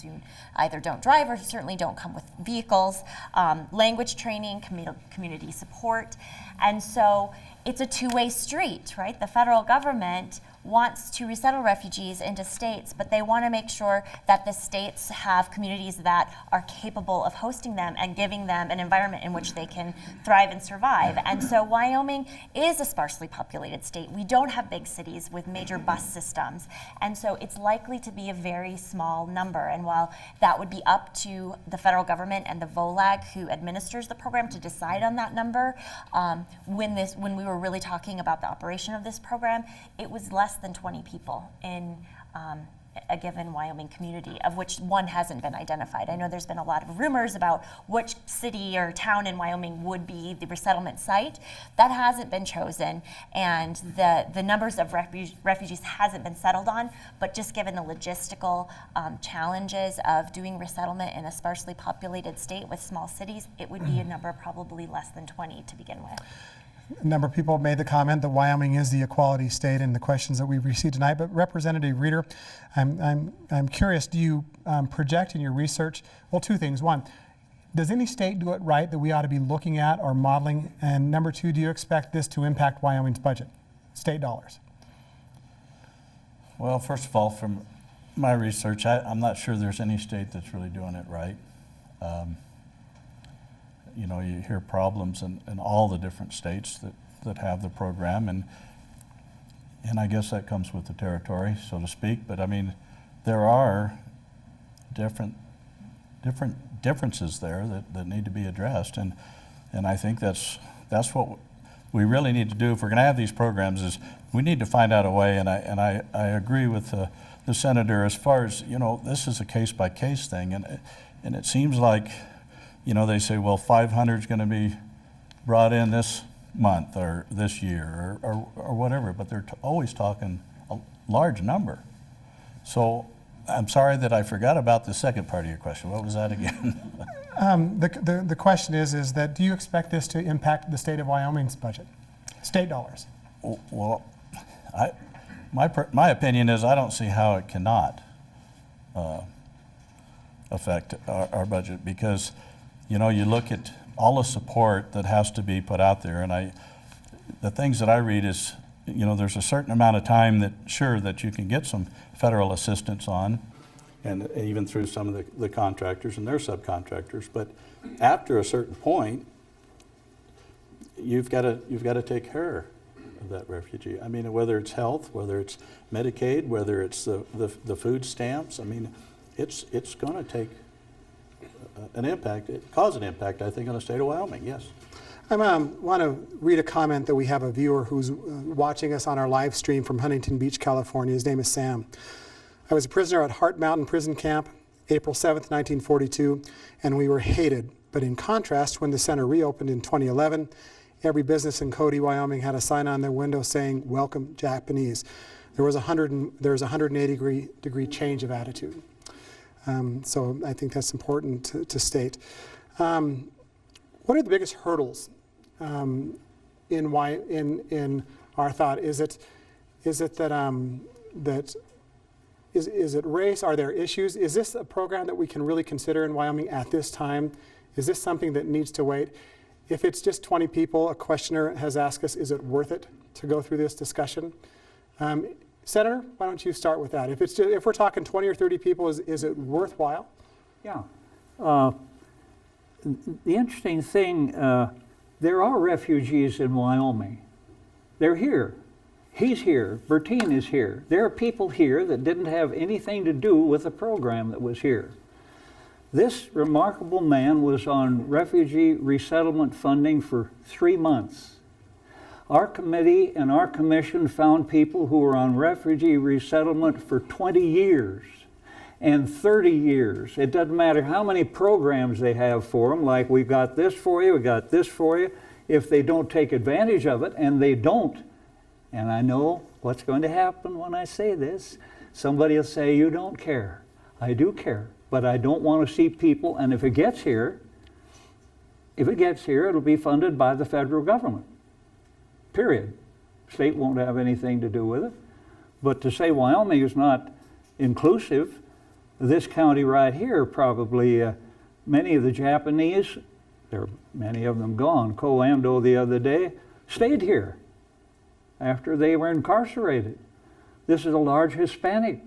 either don't drive or certainly don't come with vehicles. Language training, community support. And so it's a two-way street, right? The federal government wants to resettle refugees into states, but they want to make sure that the states have communities that are capable of hosting them and giving them an environment in which they can thrive and survive. And so Wyoming is a sparsely populated state. We don't have big cities with major bus systems. And so it's likely to be a very small number. And while that would be up to the federal government and the VOLAG who administers the program to decide on that number, when we were really talking about the operation of this program, it was less than 20 people in a given Wyoming community, of which one hasn't been identified. I know there's been a lot of rumors about which city or town in Wyoming would be the resettlement site. That hasn't been chosen, and the numbers of refugees hasn't been settled on, but just given the logistical challenges of doing resettlement in a sparsely populated state with small cities, it would be a number probably less than 20 to begin with.
A number of people made the comment that Wyoming is the equality state in the questions that we've received tonight. But Representative Reeder, I'm curious, do you project in your research, well, two things. One, does any state do it right that we ought to be looking at or modeling? And number two, do you expect this to impact Wyoming's budget, state dollars?
Well, first of all, from my research, I'm not sure there's any state that's really doing it right. You know, you hear problems in all the different states that have the program, and I guess that comes with the territory, so to speak. But I mean, there are differences there that need to be addressed, and I think that's what we really need to do if we're going to have these programs. Is we need to find out a way, and I agree with the senator as far as, you know, this is a case-by-case thing, and it seems like, you know, they say, well, 500 is going to be brought in this month or this year or whatever, but they're always talking a large number. So I'm sorry that I forgot about the second part of your question. What was that again?
The question is that do you expect this to impact the state of Wyoming's budget, state dollars?
Well, my opinion is I don't see how it cannot affect our budget, because, you know, you look at all the support that has to be put out there, and the things that I read is, you know, there's a certain amount of time that you can get some federal assistance on, and even through some of the contractors and their subcontractors. But after a certain point, you've got to take care of that refugee. I mean, whether it's health, whether it's Medicaid, whether it's the food stamps. I mean, it's going to take an impact, cause an impact, I think, on the state of Wyoming, yes.
I want to read a comment that we have a viewer who's watching us on our live stream from Huntington Beach, California. His name is Sam. I was a prisoner at Hart Mountain Prison Camp, April 7th, 1942, and we were hated. But in contrast, when the center reopened in 2011, every business in Cody, Wyoming had a sign on their window saying, "Welcome Japanese." There was a 180 degree change of attitude. So I think that's important to state. What are the biggest hurdles in our thought? Is it race? Are there issues? Is this a program that we can really consider in Wyoming at this time? Is this something that needs to wait? If it's just 20 people, a questioner has asked us, is it worth it to go through this discussion? Senator, why don't you start with that? If we're talking 20 or 30 people, is it worthwhile?
Yeah. The interesting thing, there are refugees in Wyoming. They're here. He's here. Bertine is here. There are people here that didn't have anything to do with the program that was here. This remarkable man was on refugee resettlement funding for 3 months. Our committee and our commission found people who were on refugee resettlement for 20 years and 30 years. It doesn't matter how many programs they have for them, like we've got this for you, we got this for you. If they don't take advantage of it, and they don't, and I know what's going to happen when I say this, somebody will say, you don't care. I do care, but I don't want to see people, and if it gets here, it'll be funded by the federal government. Period. State won't have anything to do with it. But to say Wyoming is not inclusive, this county right here probably, many of the Japanese, there are many of them gone, Coando the other day, stayed here after they were incarcerated. This is a large Hispanic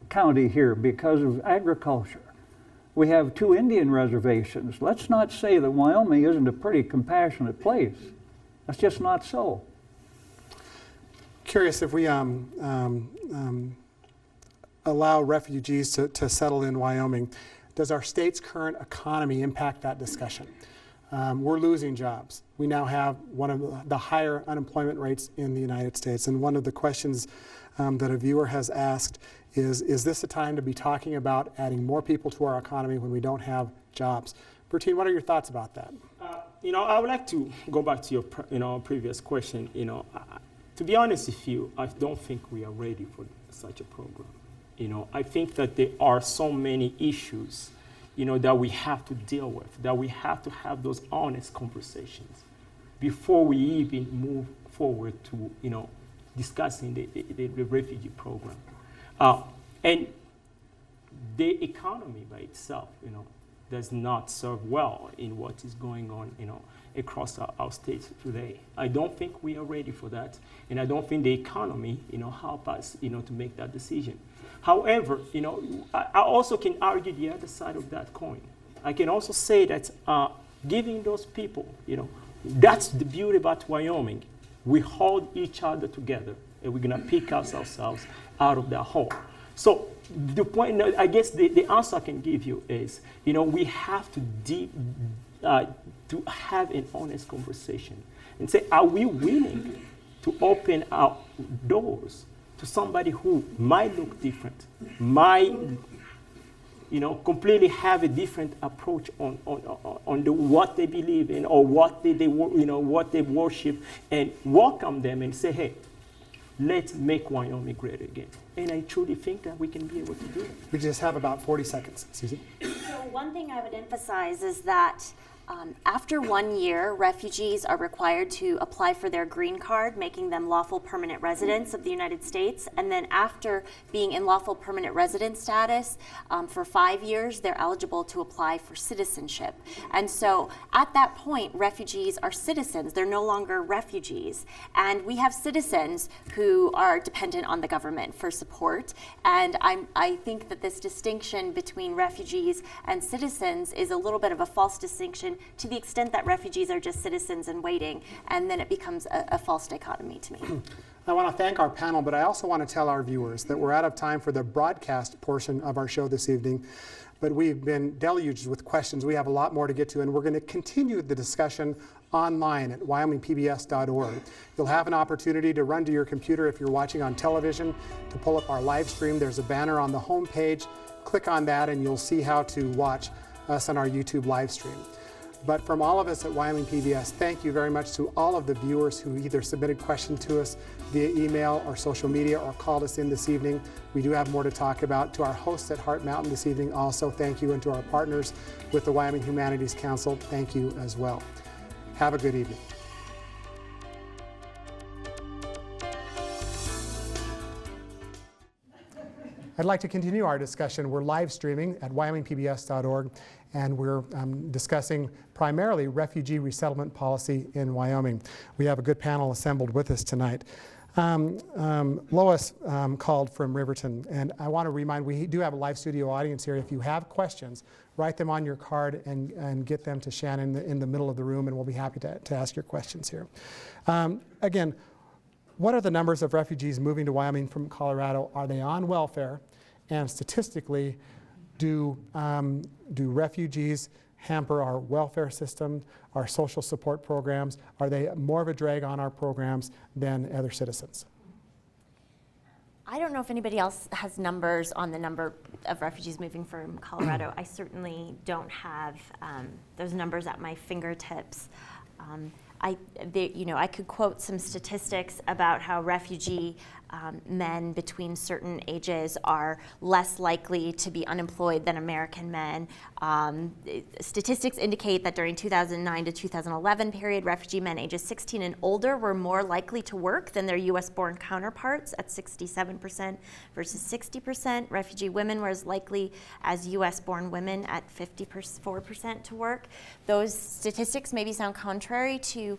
county here because of agriculture. We have 2 Indian reservations. Let's not say that Wyoming isn't a pretty compassionate place. That's just not so.
Curious if we allow refugees to settle in Wyoming, does our state's current economy impact that discussion? We're losing jobs. We now have one of the higher unemployment rates in the United States. And one of the questions that a viewer has asked Is this a time to be talking about adding more people to our economy when we don't have jobs? Bertine, what are your thoughts about that?
I would like to go back to your, previous question. To be honest with you, I don't think we are ready for such a program. I think that there are so many issues, that we have to deal with, that we have to have those honest conversations before we even move forward to, discussing the refugee program. And the economy by itself, does not serve well in what is going on, across our states today. I don't think we are ready for that, and I don't think the economy, help us, to make that decision. However, I also can argue the other side of that coin. I can also say that giving those people, that's the beauty about Wyoming. We hold each other together, and we're gonna pick ourselves out of that hole. So the point, I guess the answer I can give you is, we have to have an honest conversation and say, are we willing to open our doors to somebody who might look different, might, completely have a different approach on what they believe in or what what they worship, and welcome them and say, hey, let's make Wyoming great again. And I truly think that we can be able to do it.
We just have about 40 seconds, Susie.
So one thing I would emphasize is that after 1 year, refugees are required to apply for their green card, making them lawful permanent residents of the United States. And then after being in lawful permanent resident status for 5 years, they're eligible to apply for citizenship. And so at that point, refugees are citizens. They're no longer refugees. And we have citizens who are dependent on the government for support. And I think that this distinction between refugees and citizens is a little bit of a false distinction, to the extent that refugees are just citizens and waiting, and then it becomes a false dichotomy to me.
I want to thank our panel, but I also want to tell our viewers that we're out of time for the broadcast portion of our show this evening, but we've been deluged with questions. We have a lot more to get to, and we're going to continue the discussion online at wyomingpbs.org. You'll have an opportunity to run to your computer if you're watching on television to pull up our live stream. There's a banner on the home page. Click on that and you'll see how to watch us on our YouTube live stream. But from all of us at Wyoming PBS, thank you very much to all of the viewers who either submitted questions to us via email or social media or called us in this evening. We do have more to talk about. To our hosts at Heart Mountain this evening, also thank you. And to our partners with the Wyoming Humanities Council, thank you as well. Have a good evening. I'd like to continue our discussion. We're live streaming at wyomingpbs.org, and we're discussing primarily refugee resettlement policy in Wyoming. We have a good panel assembled with us tonight. Lois called from Riverton, and I want to remind, we do have a live studio audience here. If you have questions, write them on your card and get them to Shannon in the middle of the room, and we'll be happy to ask your questions here. Again, what are the numbers of refugees moving to Wyoming from Colorado? Are they on welfare? And statistically, do refugees hamper our welfare system, our social support programs? Are they more of a drag on our programs than other citizens?
I don't know if anybody else has numbers on the number of refugees moving from Colorado. I certainly don't have those numbers at my fingertips. I could quote some statistics about how refugee men between certain ages are less likely to be unemployed than American men. Statistics indicate that during 2009 to 2011 period, refugee men ages 16 and older were more likely to work than their US-born counterparts at 67% versus 60%. Refugee women were as likely as US-born women at 54% to work. Those statistics maybe sound contrary to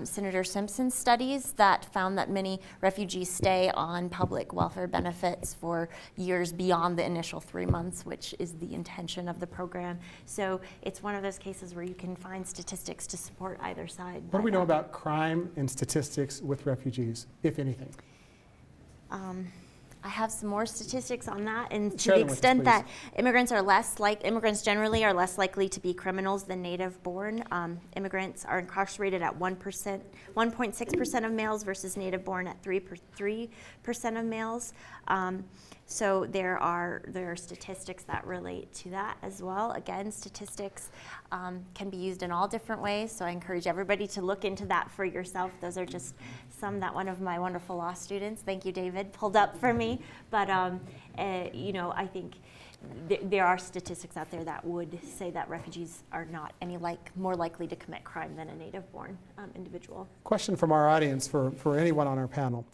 Senator Simpson's studies that found that many refugees stay on public welfare benefits for years beyond the initial 3 months, which is the intention of the program. So it's one of those cases where you can find statistics to support either side.
What do we know about crime and statistics with refugees, if anything?
I have some more statistics on that, and to
Share
the
them with us,
extent
please.
that immigrants generally are less likely to be criminals than native-born. Immigrants are incarcerated at 1.6% of males versus native-born at 3% of males. So there are statistics that relate to that as well. Again, statistics can be used in all different ways, so I encourage everybody to look into that for yourself. Those are just some that one of my wonderful law students, thank you David, pulled up for me. But you know, I think there are statistics out there that would say that refugees are not more likely to commit crime than a native-born individual.
Question from our audience for anyone on our panel.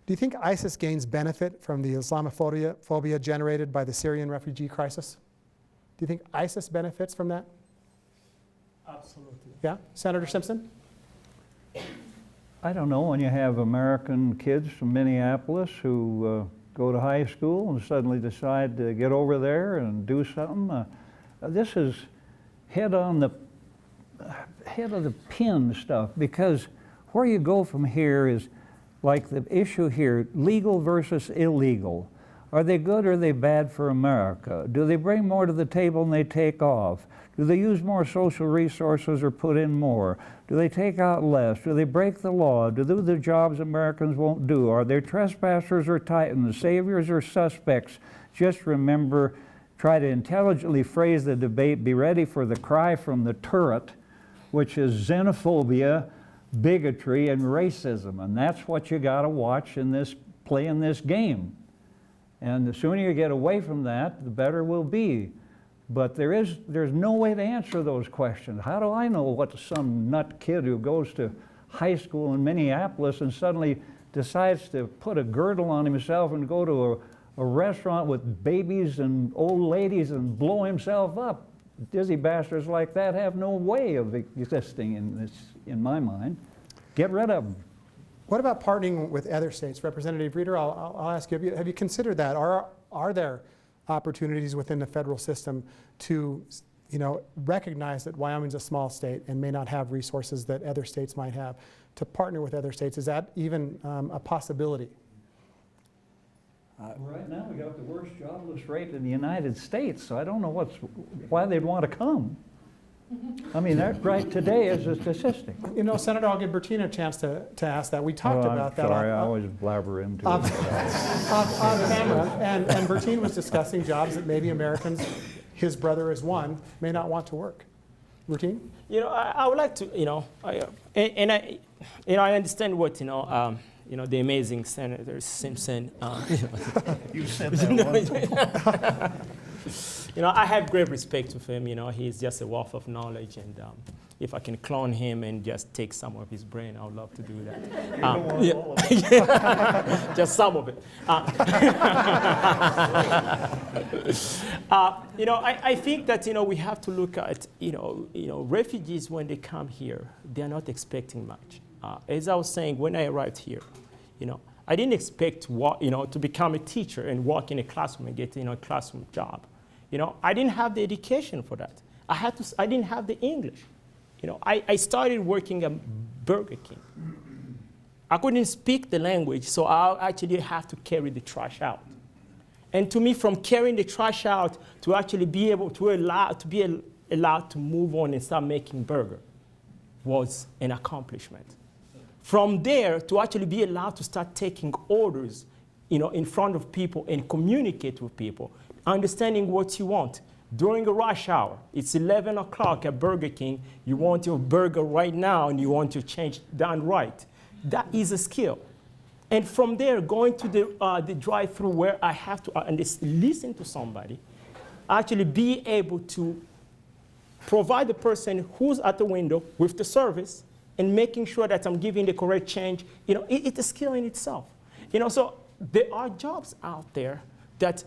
Do you think ISIS gains benefit from the Islamophobia generated by the Syrian refugee crisis? Do you think ISIS benefits from that?
Absolutely.
Yeah? Senator Simpson?
I don't know, when you have American kids from Minneapolis who go to high school and suddenly decide to get over there and do something, this is head of the pin stuff, because where you go from here is like the issue here, legal versus illegal. Are they good or are they bad for America? Do they bring more to the table than they take off? Do they use more social resources or put in more? Do they take out less? Do they break the law? Do they do the jobs Americans won't do? Are they trespassers or titans, saviors or suspects? Just remember, try to intelligently phrase the debate, be ready for the cry from the turret, which is xenophobia, bigotry, and racism. And that's what you got to watch in this, play in this game. And the sooner you get away from that, the better we'll be. But there's no way to answer those questions. How do I know what some nut kid who goes to high school in Minneapolis and suddenly decides to put a girdle on himself and go to a restaurant with babies and old ladies and blow himself up? Dizzy bastards like that have no way of existing in my mind. Get rid of them.
What about partnering with other states? Representative Reeder, I'll ask you, have you considered that? Are there opportunities within the federal system to, you know, recognize that Wyoming's a small state and may not have resources that other states might have, to partner with other states? Is that even a possibility?
Right now, we got the worst jobless rate in the United States, so I don't know why they'd want to come. I mean, that right today is a statistic.
You know, Senator, I'll give Bertina a chance to ask that. We talked about that.
Sorry, I always blabber into it.
On camera, and Bertine was discussing jobs that maybe Americans, his brother is one, may not want to work. Bertine?
You know, I would like to, you know, I understand what, the amazing Senator Simpson.
You said that once.
You know, I have great respect for him. You know, he's just a wealth of knowledge, and if I can clone him and just take some of his brain, I would love to do that. Just some of it. You know, I think that, you know, we have to look at, refugees when they come here, they're not expecting much. As I was saying, when I arrived here, you know, I didn't expect to become a teacher and work in a classroom and get, a classroom job. You know, I didn't have the education for that. I didn't have the English. You know, I started working at Burger King. I couldn't speak the language, so I actually have to carry the trash out. And to me, from carrying the trash out to actually be able to be allowed to move on and start making burger was an accomplishment. From there, to actually be allowed to start taking orders, in front of people and communicate with people, understanding what you want. During a rush hour, it's 11 o'clock at Burger King, you want your burger right now and you want your change done right. That is a skill. And from there, going to the drive-through where I have to listen to somebody, actually be able to provide the person who's at the window with the service and making sure that I'm giving the correct change, it's a skill in itself. So there are jobs out there that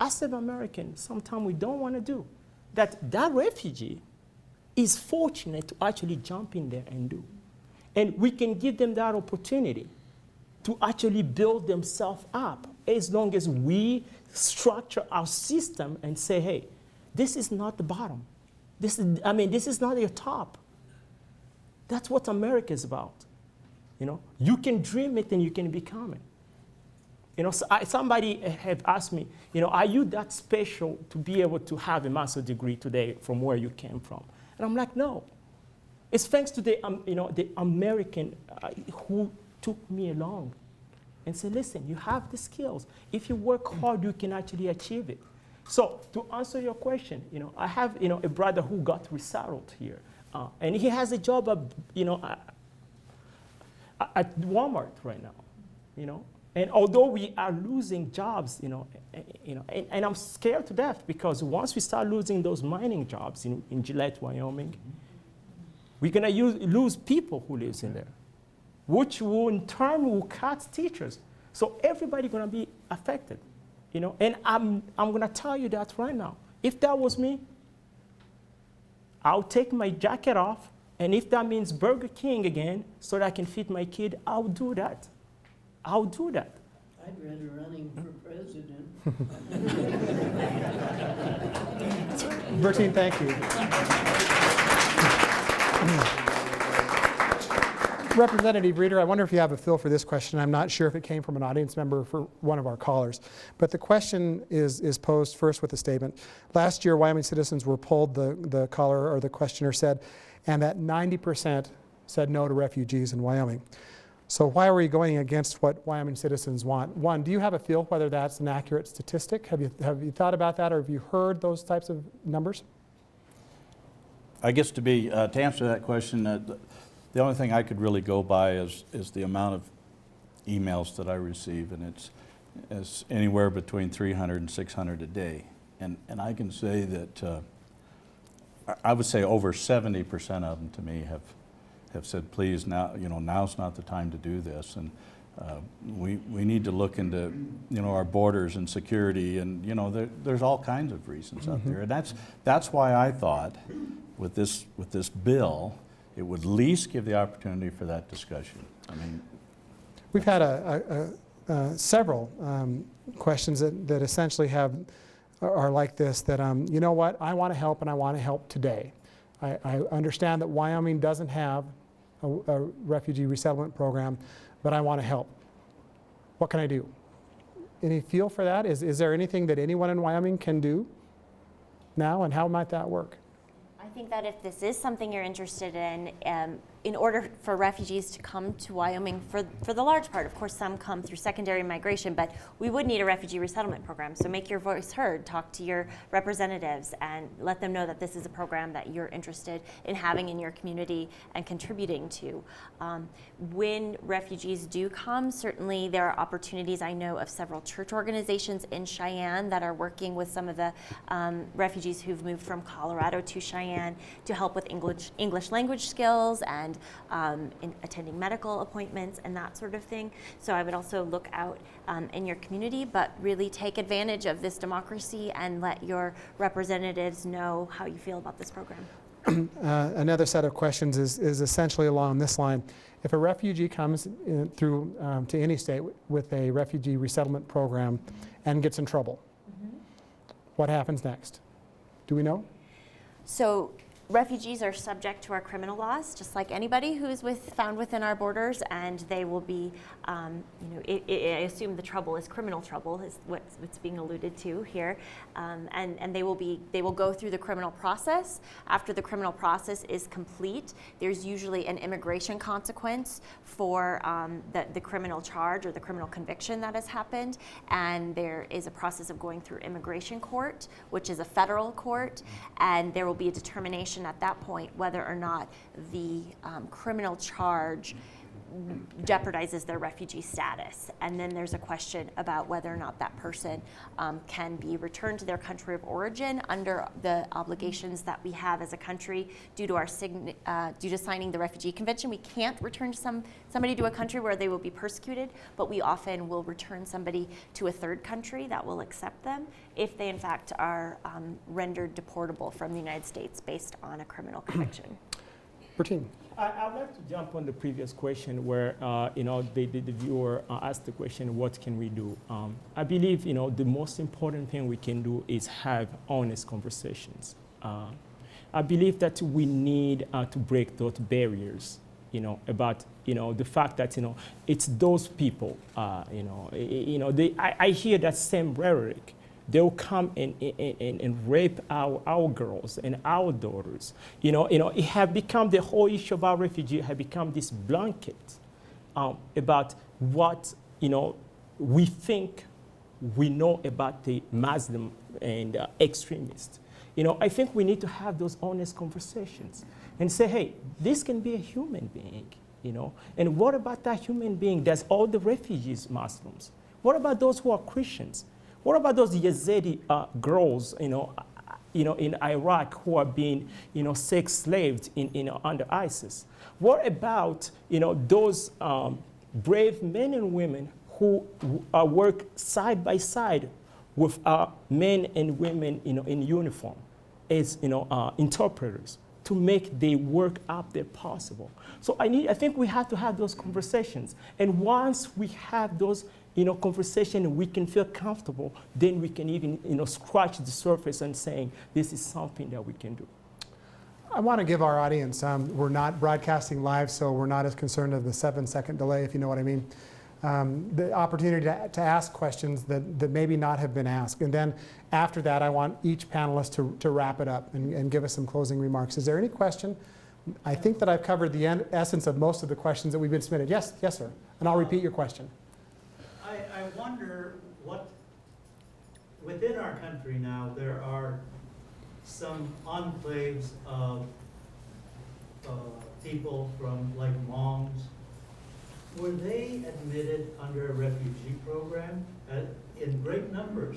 as an American, sometimes we don't want to do. That refugee is fortunate to actually jump in there and do. And we can give them that opportunity to actually build themselves up as long as we structure our system and say, hey, this is not the bottom. This is not your top. That's what America is about. You can dream it and you can become it. You know, somebody have asked me, you know, are you that special to be able to have a master's degree today from where you came from? And I'm like, no. It's thanks to the, you know, the American who took me along and said, listen, you have the skills. If you work hard, you can actually achieve it. So to answer your question, you know, I have, you know, a brother who got resettled here, and he has a job, you know, at Walmart right now, you know. And although we are losing jobs, you know, and I'm scared to death because once we start losing those mining jobs in Gillette, Wyoming, we're gonna lose people who lives in there, which will in turn will cut teachers. So everybody gonna be affected, you know. And I'm gonna tell you that right now. If that was me, I'll take my jacket off, and if that means Burger King again, so that I can feed my kid, I'll do that. I'll do that.
I'd rather running for president.
Bertine, thank you. Representative Reeder, I wonder if you have a feel for this question. I'm not sure if it came from an audience member for one of our callers. But the question is posed first with a statement. Last year, Wyoming citizens were polled, the caller or the questioner said, and that 90% said no to refugees in Wyoming. So why are we going against what Wyoming citizens want? One, do you have a feel whether that's an accurate statistic? Have you thought about that, or have you heard those types of numbers?
I guess to answer that question, the only thing I could really go by is the amount of emails that I receive, and it's anywhere between 300 and 600 a day. And I can say that I would say over 70% of them to me have said, please, now, you know, now's not the time to do this, and we need to look into, you know, our borders and security, and you know, there's all kinds of reasons out there, and that's why I thought with this bill, it would at least give the opportunity for that discussion. I mean,
we've had several questions that essentially are like this, that you know what, I want to help, and I want to help today. I understand that Wyoming doesn't have a refugee resettlement program, but I want to help. What can I do? Any feel for that? Is there anything that anyone in Wyoming can do now, and how might that work?
I think that if this is something you're interested in order for refugees to come to Wyoming, for the large part, of course some come through secondary migration, but we would need a refugee resettlement program. So make your voice heard, talk to your representatives, and let them know that this is a program that you're interested in having in your community and contributing to. When refugees do come, certainly there are opportunities. I know of several church organizations in Cheyenne that are working with some of the refugees who've moved from Colorado to Cheyenne to help with English language skills and in attending medical appointments and that sort of thing. So I would also look out in your community, but really take advantage of this democracy and let your representatives know how you feel about this program.
Another set of questions is essentially along this line. If a refugee comes through to any state with a refugee resettlement program and gets in trouble, what happens next? Do we know?
So refugees are subject to our criminal laws, just like anybody who's found within our borders, and they will be, I assume the trouble is criminal trouble, is what's being alluded to here, and they will go through the criminal process. After the criminal process is complete, there's usually an immigration consequence for the criminal charge or the criminal conviction that has happened, and there is a process of going through immigration court, which is a federal court, and there will be a determination at that point whether or not the criminal charge jeopardizes their refugee status. And then there's a question about whether or not that person can be returned to their country of origin under the obligations that we have as a country due to signing the Refugee Convention. We can't return somebody to a country where they will be persecuted, but we often will return somebody to a third country that will accept them if they in fact are rendered deportable from the United States based on a criminal conviction.
Bertine.
I'd like to jump on the previous question where the viewer asked the question, what can we do? I believe the most important thing we can do is have honest conversations. I believe that we need to break those barriers, about the fact that, it's those people, I hear that same rhetoric. They'll come and rape our girls and our daughters. It has become, the whole issue of our refugee has become this blanket about what, we think we know about the Muslim and extremists. I think we need to have those honest conversations and say, hey, this can be a human being, and what about that human being that's all the refugees Muslims? What about those who are Christians? What about those Yazidi girls, in Iraq who are being, sex slaved under ISIS? What about, those brave men and women who work side by side with men and women, in uniform as, interpreters to make the work up there possible? So I think we have to have those conversations. And once we have those, conversation, we can feel comfortable, then we can even, scratch the surface and saying, this is something that we can do.
I want to give our audience, we're not broadcasting live, so we're not as concerned of the 7-second delay, if you know what I mean. The opportunity to ask questions that maybe not have been asked. And then after that, I want each panelist to wrap it up and give us some closing remarks. Is there any question? I think that I've covered the essence of most of the questions that we've been submitted. Yes, sir. And I'll repeat your question.
I wonder what, within our country now, there are some enclaves of people from like Hmongs. Were they admitted under a refugee program in great numbers?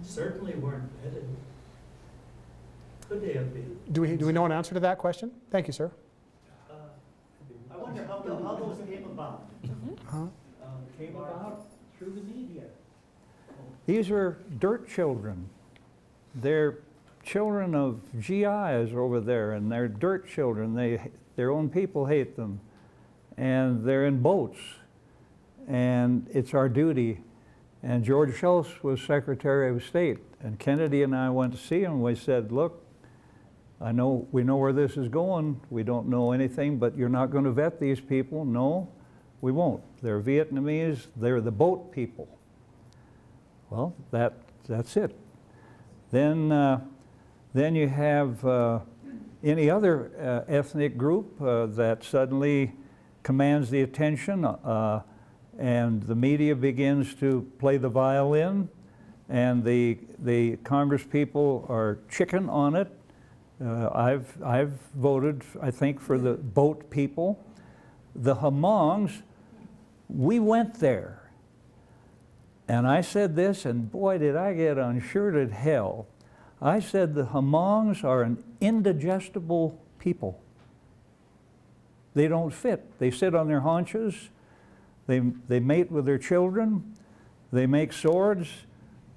Certainly weren't admitted. Could they have been?
Do we know an answer to that question? Thank you, sir.
I wonder how those came about. Came about through the media.
These are dirt children. They're children of GIs over there, and they're dirt children. Their own people hate them. And they're in boats. And it's our duty. And George Shultz was Secretary of State. And Kennedy and I went to see him. We said, look, we know where this is going. We don't know anything, but you're not going to vet these people. No, we won't. They're Vietnamese. They're the boat people. Well, that's it. Then you have any other ethnic group that suddenly commands the attention, and the media begins to play the violin, and the Congress people are chicken on it. I've voted, I think, for the boat people. The Hmongs, we went there. And I said this, and boy, did I get unshirted hell. I said the Hmongs are an indigestible people. They don't fit. They sit on their haunches. They mate with their children. They make swords,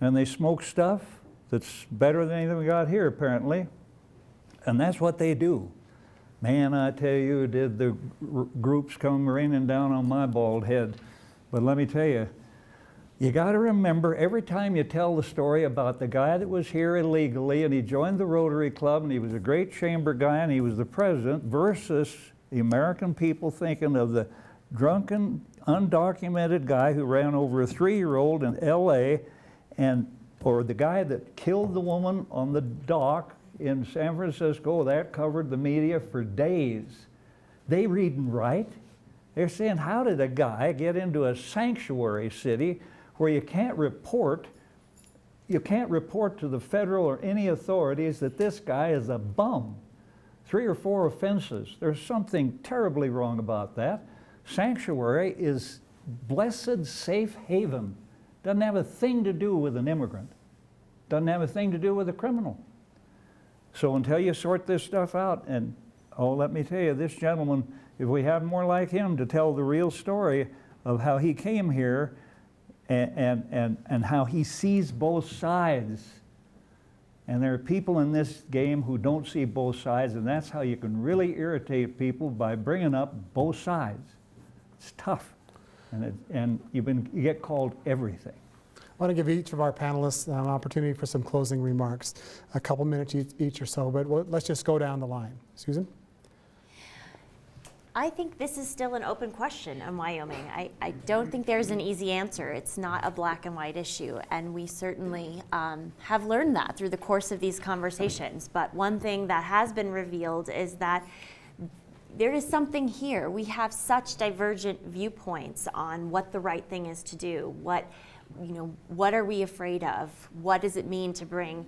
and they smoke stuff that's better than anything we got here, apparently. And that's what they do. Man, I tell you, did the groups come raining down on my bald head. But let me tell you, you got to remember, every time you tell the story about the guy that was here illegally and he joined the Rotary Club and he was a great chamber guy and he was the president, versus the American people thinking of the drunken, undocumented guy who ran over a 3-year-old in LA, or the guy that killed the woman on the dock in San Francisco. That covered the media for days. They read and write. They're saying, how did a guy get into a sanctuary city where you can't report to the federal or any authorities that this guy is a bum? 3 or 4 offenses. There's something terribly wrong about that. Sanctuary is blessed safe haven. Doesn't have a thing to do with an immigrant. Doesn't have a thing to do with a criminal. So until you sort this stuff out, and let me tell you, this gentleman, if we have more like him to tell the real story of how he came here and how he sees both sides. And there are people in this game who don't see both sides, and that's how you can really irritate people, by bringing up both sides. It's tough, and you get called everything.
I want to give each of our panelists an opportunity for some closing remarks, a couple minutes each or so, but let's just go down the line. Susan?
I think this is still an open question in Wyoming. I don't think there's an easy answer. It's not a black and white issue, and we certainly have learned that through the course of these conversations. But one thing that has been revealed is that there is something here. We have such divergent viewpoints on what the right thing is to do. What are we afraid of? What does it mean to bring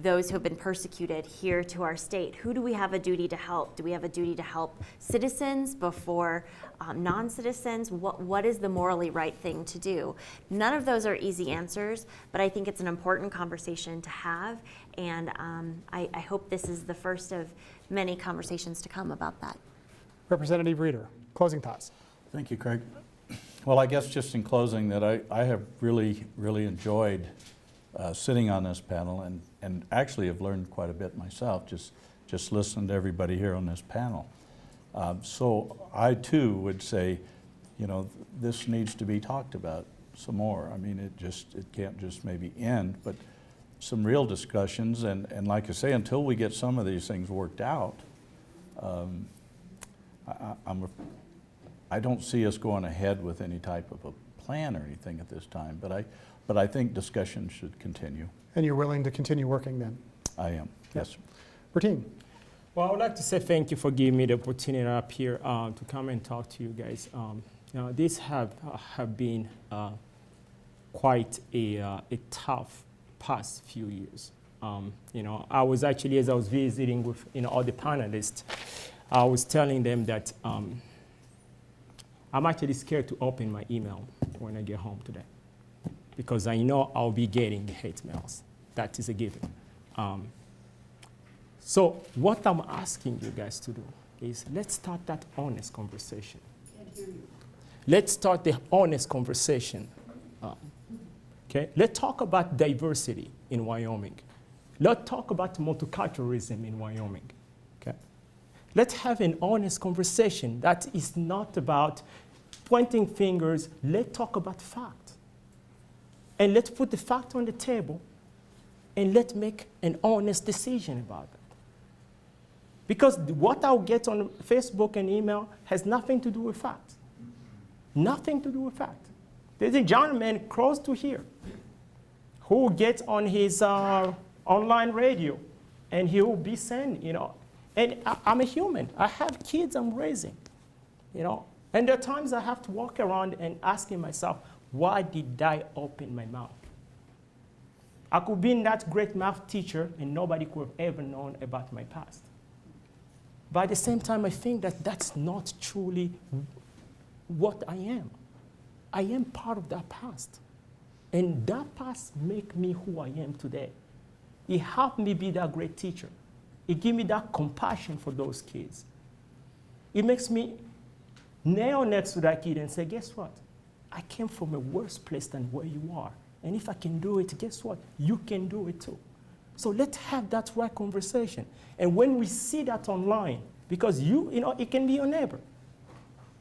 those who have been persecuted here to our state? Who do we have a duty to help? Do we have a duty to help citizens before non-citizens? What is the morally right thing to do? None of those are easy answers, but I think it's an important conversation to have, and I hope this is the first of many conversations to come about that.
Representative Reeder, closing thoughts.
Thank you, Craig. Well, I guess just in closing that I have really, really enjoyed sitting on this panel and actually have learned quite a bit myself just listening to everybody here on this panel. So I too would say, this needs to be talked about some more. I mean, it can't just maybe end, but some real discussions, and like I say, until we get some of these things worked out, I don't see us going ahead with any type of a plan or anything at this time, but I think discussion should continue.
And you're willing to continue working then?
I am, yes.
Bertine.
Well, I would like to say thank you for giving me the opportunity up here to come and talk to you guys. This have been quite a tough past few years. I was actually, as I was visiting with all the panelists, I was telling them that I'm actually scared to open my email when I get home today, because I know I'll be getting the hate mails. That is a given. So what I'm asking you guys to do is let's start that honest conversation.
Can't hear you.
Let's start the honest conversation. Okay? Let's talk about diversity in Wyoming. Let's talk about multiculturalism in Wyoming. Okay? Let's have an honest conversation that is not about pointing fingers. Let's talk about facts. And let's put the fact on the table and let's make an honest decision about it. Because what I'll get on Facebook and email has nothing to do with facts. Nothing to do with fact. There's a gentleman close to here who gets on his online radio and he will be saying, and I'm a human. I have kids I'm raising, And there are times I have to walk around and asking myself, why did I open my mouth? I could be that great math teacher and nobody could have ever known about my past. But at the same time, I think that that's not truly what I am. I am part of that past. And that past makes me who I am today. It helped me be that great teacher. It gave me that compassion for those kids. It makes me kneel next to that kid and say, guess what? I came from a worse place than where you are. And if I can do it, guess what? You can do it too. So let's have that right conversation. And when we see that online, because it can be your neighbor,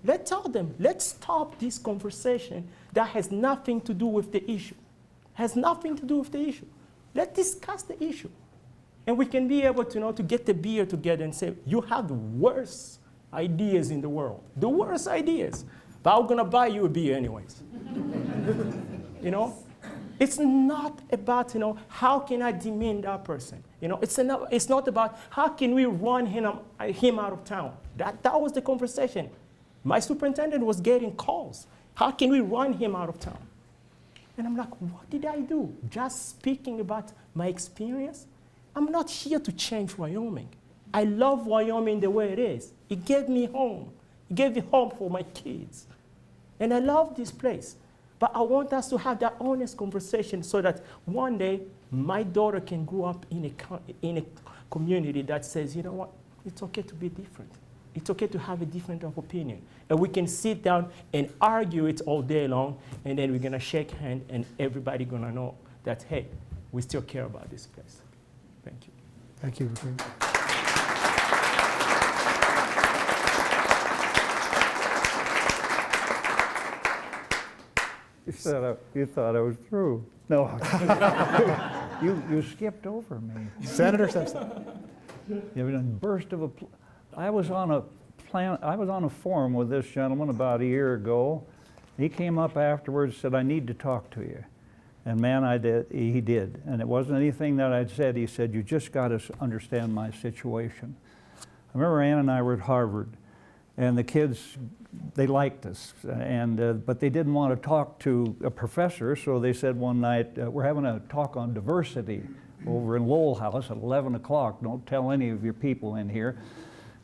let's tell them, let's stop this conversation that has nothing to do with the issue. Has nothing to do with the issue. Let's discuss the issue. And we can be able to get the beer together and say, you have the worst ideas in the world. The worst ideas. But I'm going to buy you a beer anyways. It's not about, how can I demean that person? It's not about how can we run him out of town. That was the conversation. My superintendent was getting calls. How can we run him out of town? And I'm like, what did I do? Just speaking about my experience? I'm not here to change Wyoming. I love Wyoming the way it is. It gave me home. It gave me home for my kids. And I love this place. But I want us to have that honest conversation so that one day my daughter can grow up in a community that says, you know what, it's okay to be different. It's okay to have a different opinion. And we can sit down and argue it all day long, and then we're going to shake hands, and everybody's going to know that, hey, we still care about this place. Thank you.
Thank you.
You thought I was through. No. you skipped over me.
Senator Simpson.
You have a burst of I was on a I was on a forum with this gentleman about a year ago. He came up afterwards and said, I need to talk to you. And man, he did. And it wasn't anything that I'd said. He said, you just got to understand my situation. I remember Ann and I were at Harvard, and the kids, they liked us, but they didn't want to talk to a professor, so they said one night, we're having a talk on diversity over in Lowell House at 11 o'clock. Don't tell any of your people in here.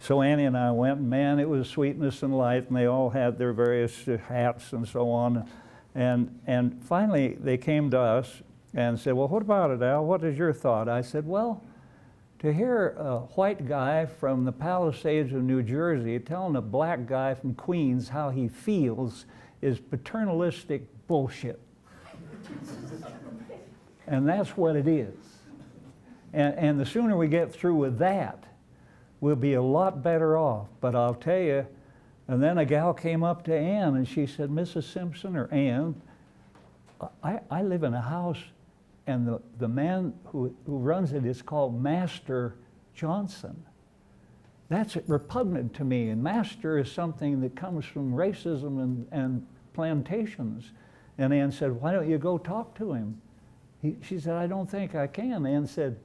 So Annie and I went, and man, it was sweetness and light, and they all had their various hats and so on. And finally, they came to us and said, well, what about it, Al? What is your thought? I said, well, to hear a white guy from the Palisades of New Jersey telling a black guy from Queens how he feels is paternalistic bullshit. And that's what it is. And the sooner we get through with that, we'll be a lot better off. But I'll tell you, and then a gal came up to Ann and she said, Mrs. Simpson or Ann, I live in a house and the man who runs it is called Master Johnson. That's repugnant to me, and master is something that comes from racism and plantations. And Ann said, why don't you go talk to him? She said, I don't think I can. Ann said,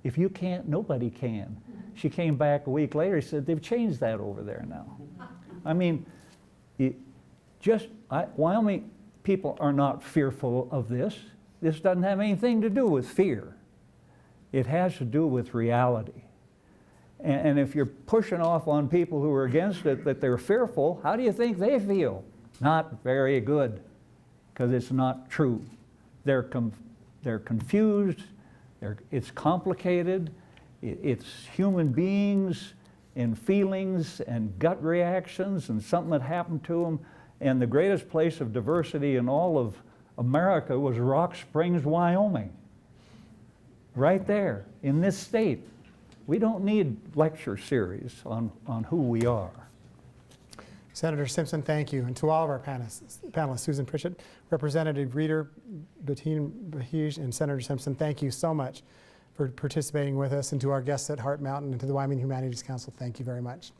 if you can't, nobody can. She came back a week later, she said, they've changed that over there now. I mean, Wyoming people are not fearful of this. This doesn't have anything to do with fear. It has to do with reality. And if you're pushing off on people who are against it that they're fearful, how do you think they feel? Not very good, because it's not true. They're confused, it's complicated, it's human beings and feelings and gut reactions and something that happened to them. And the greatest place of diversity in all of America was Rock Springs, Wyoming. Right there, in this state. We don't need lecture series on who we are.
Senator Simpson, thank you. And to all of our panelists, Susan Pritchett, Representative Reeder, Bettine Bahij, and Senator Simpson, thank you so much for participating with us. And to our guests at Heart Mountain and to the Wyoming Humanities Council, thank you very much.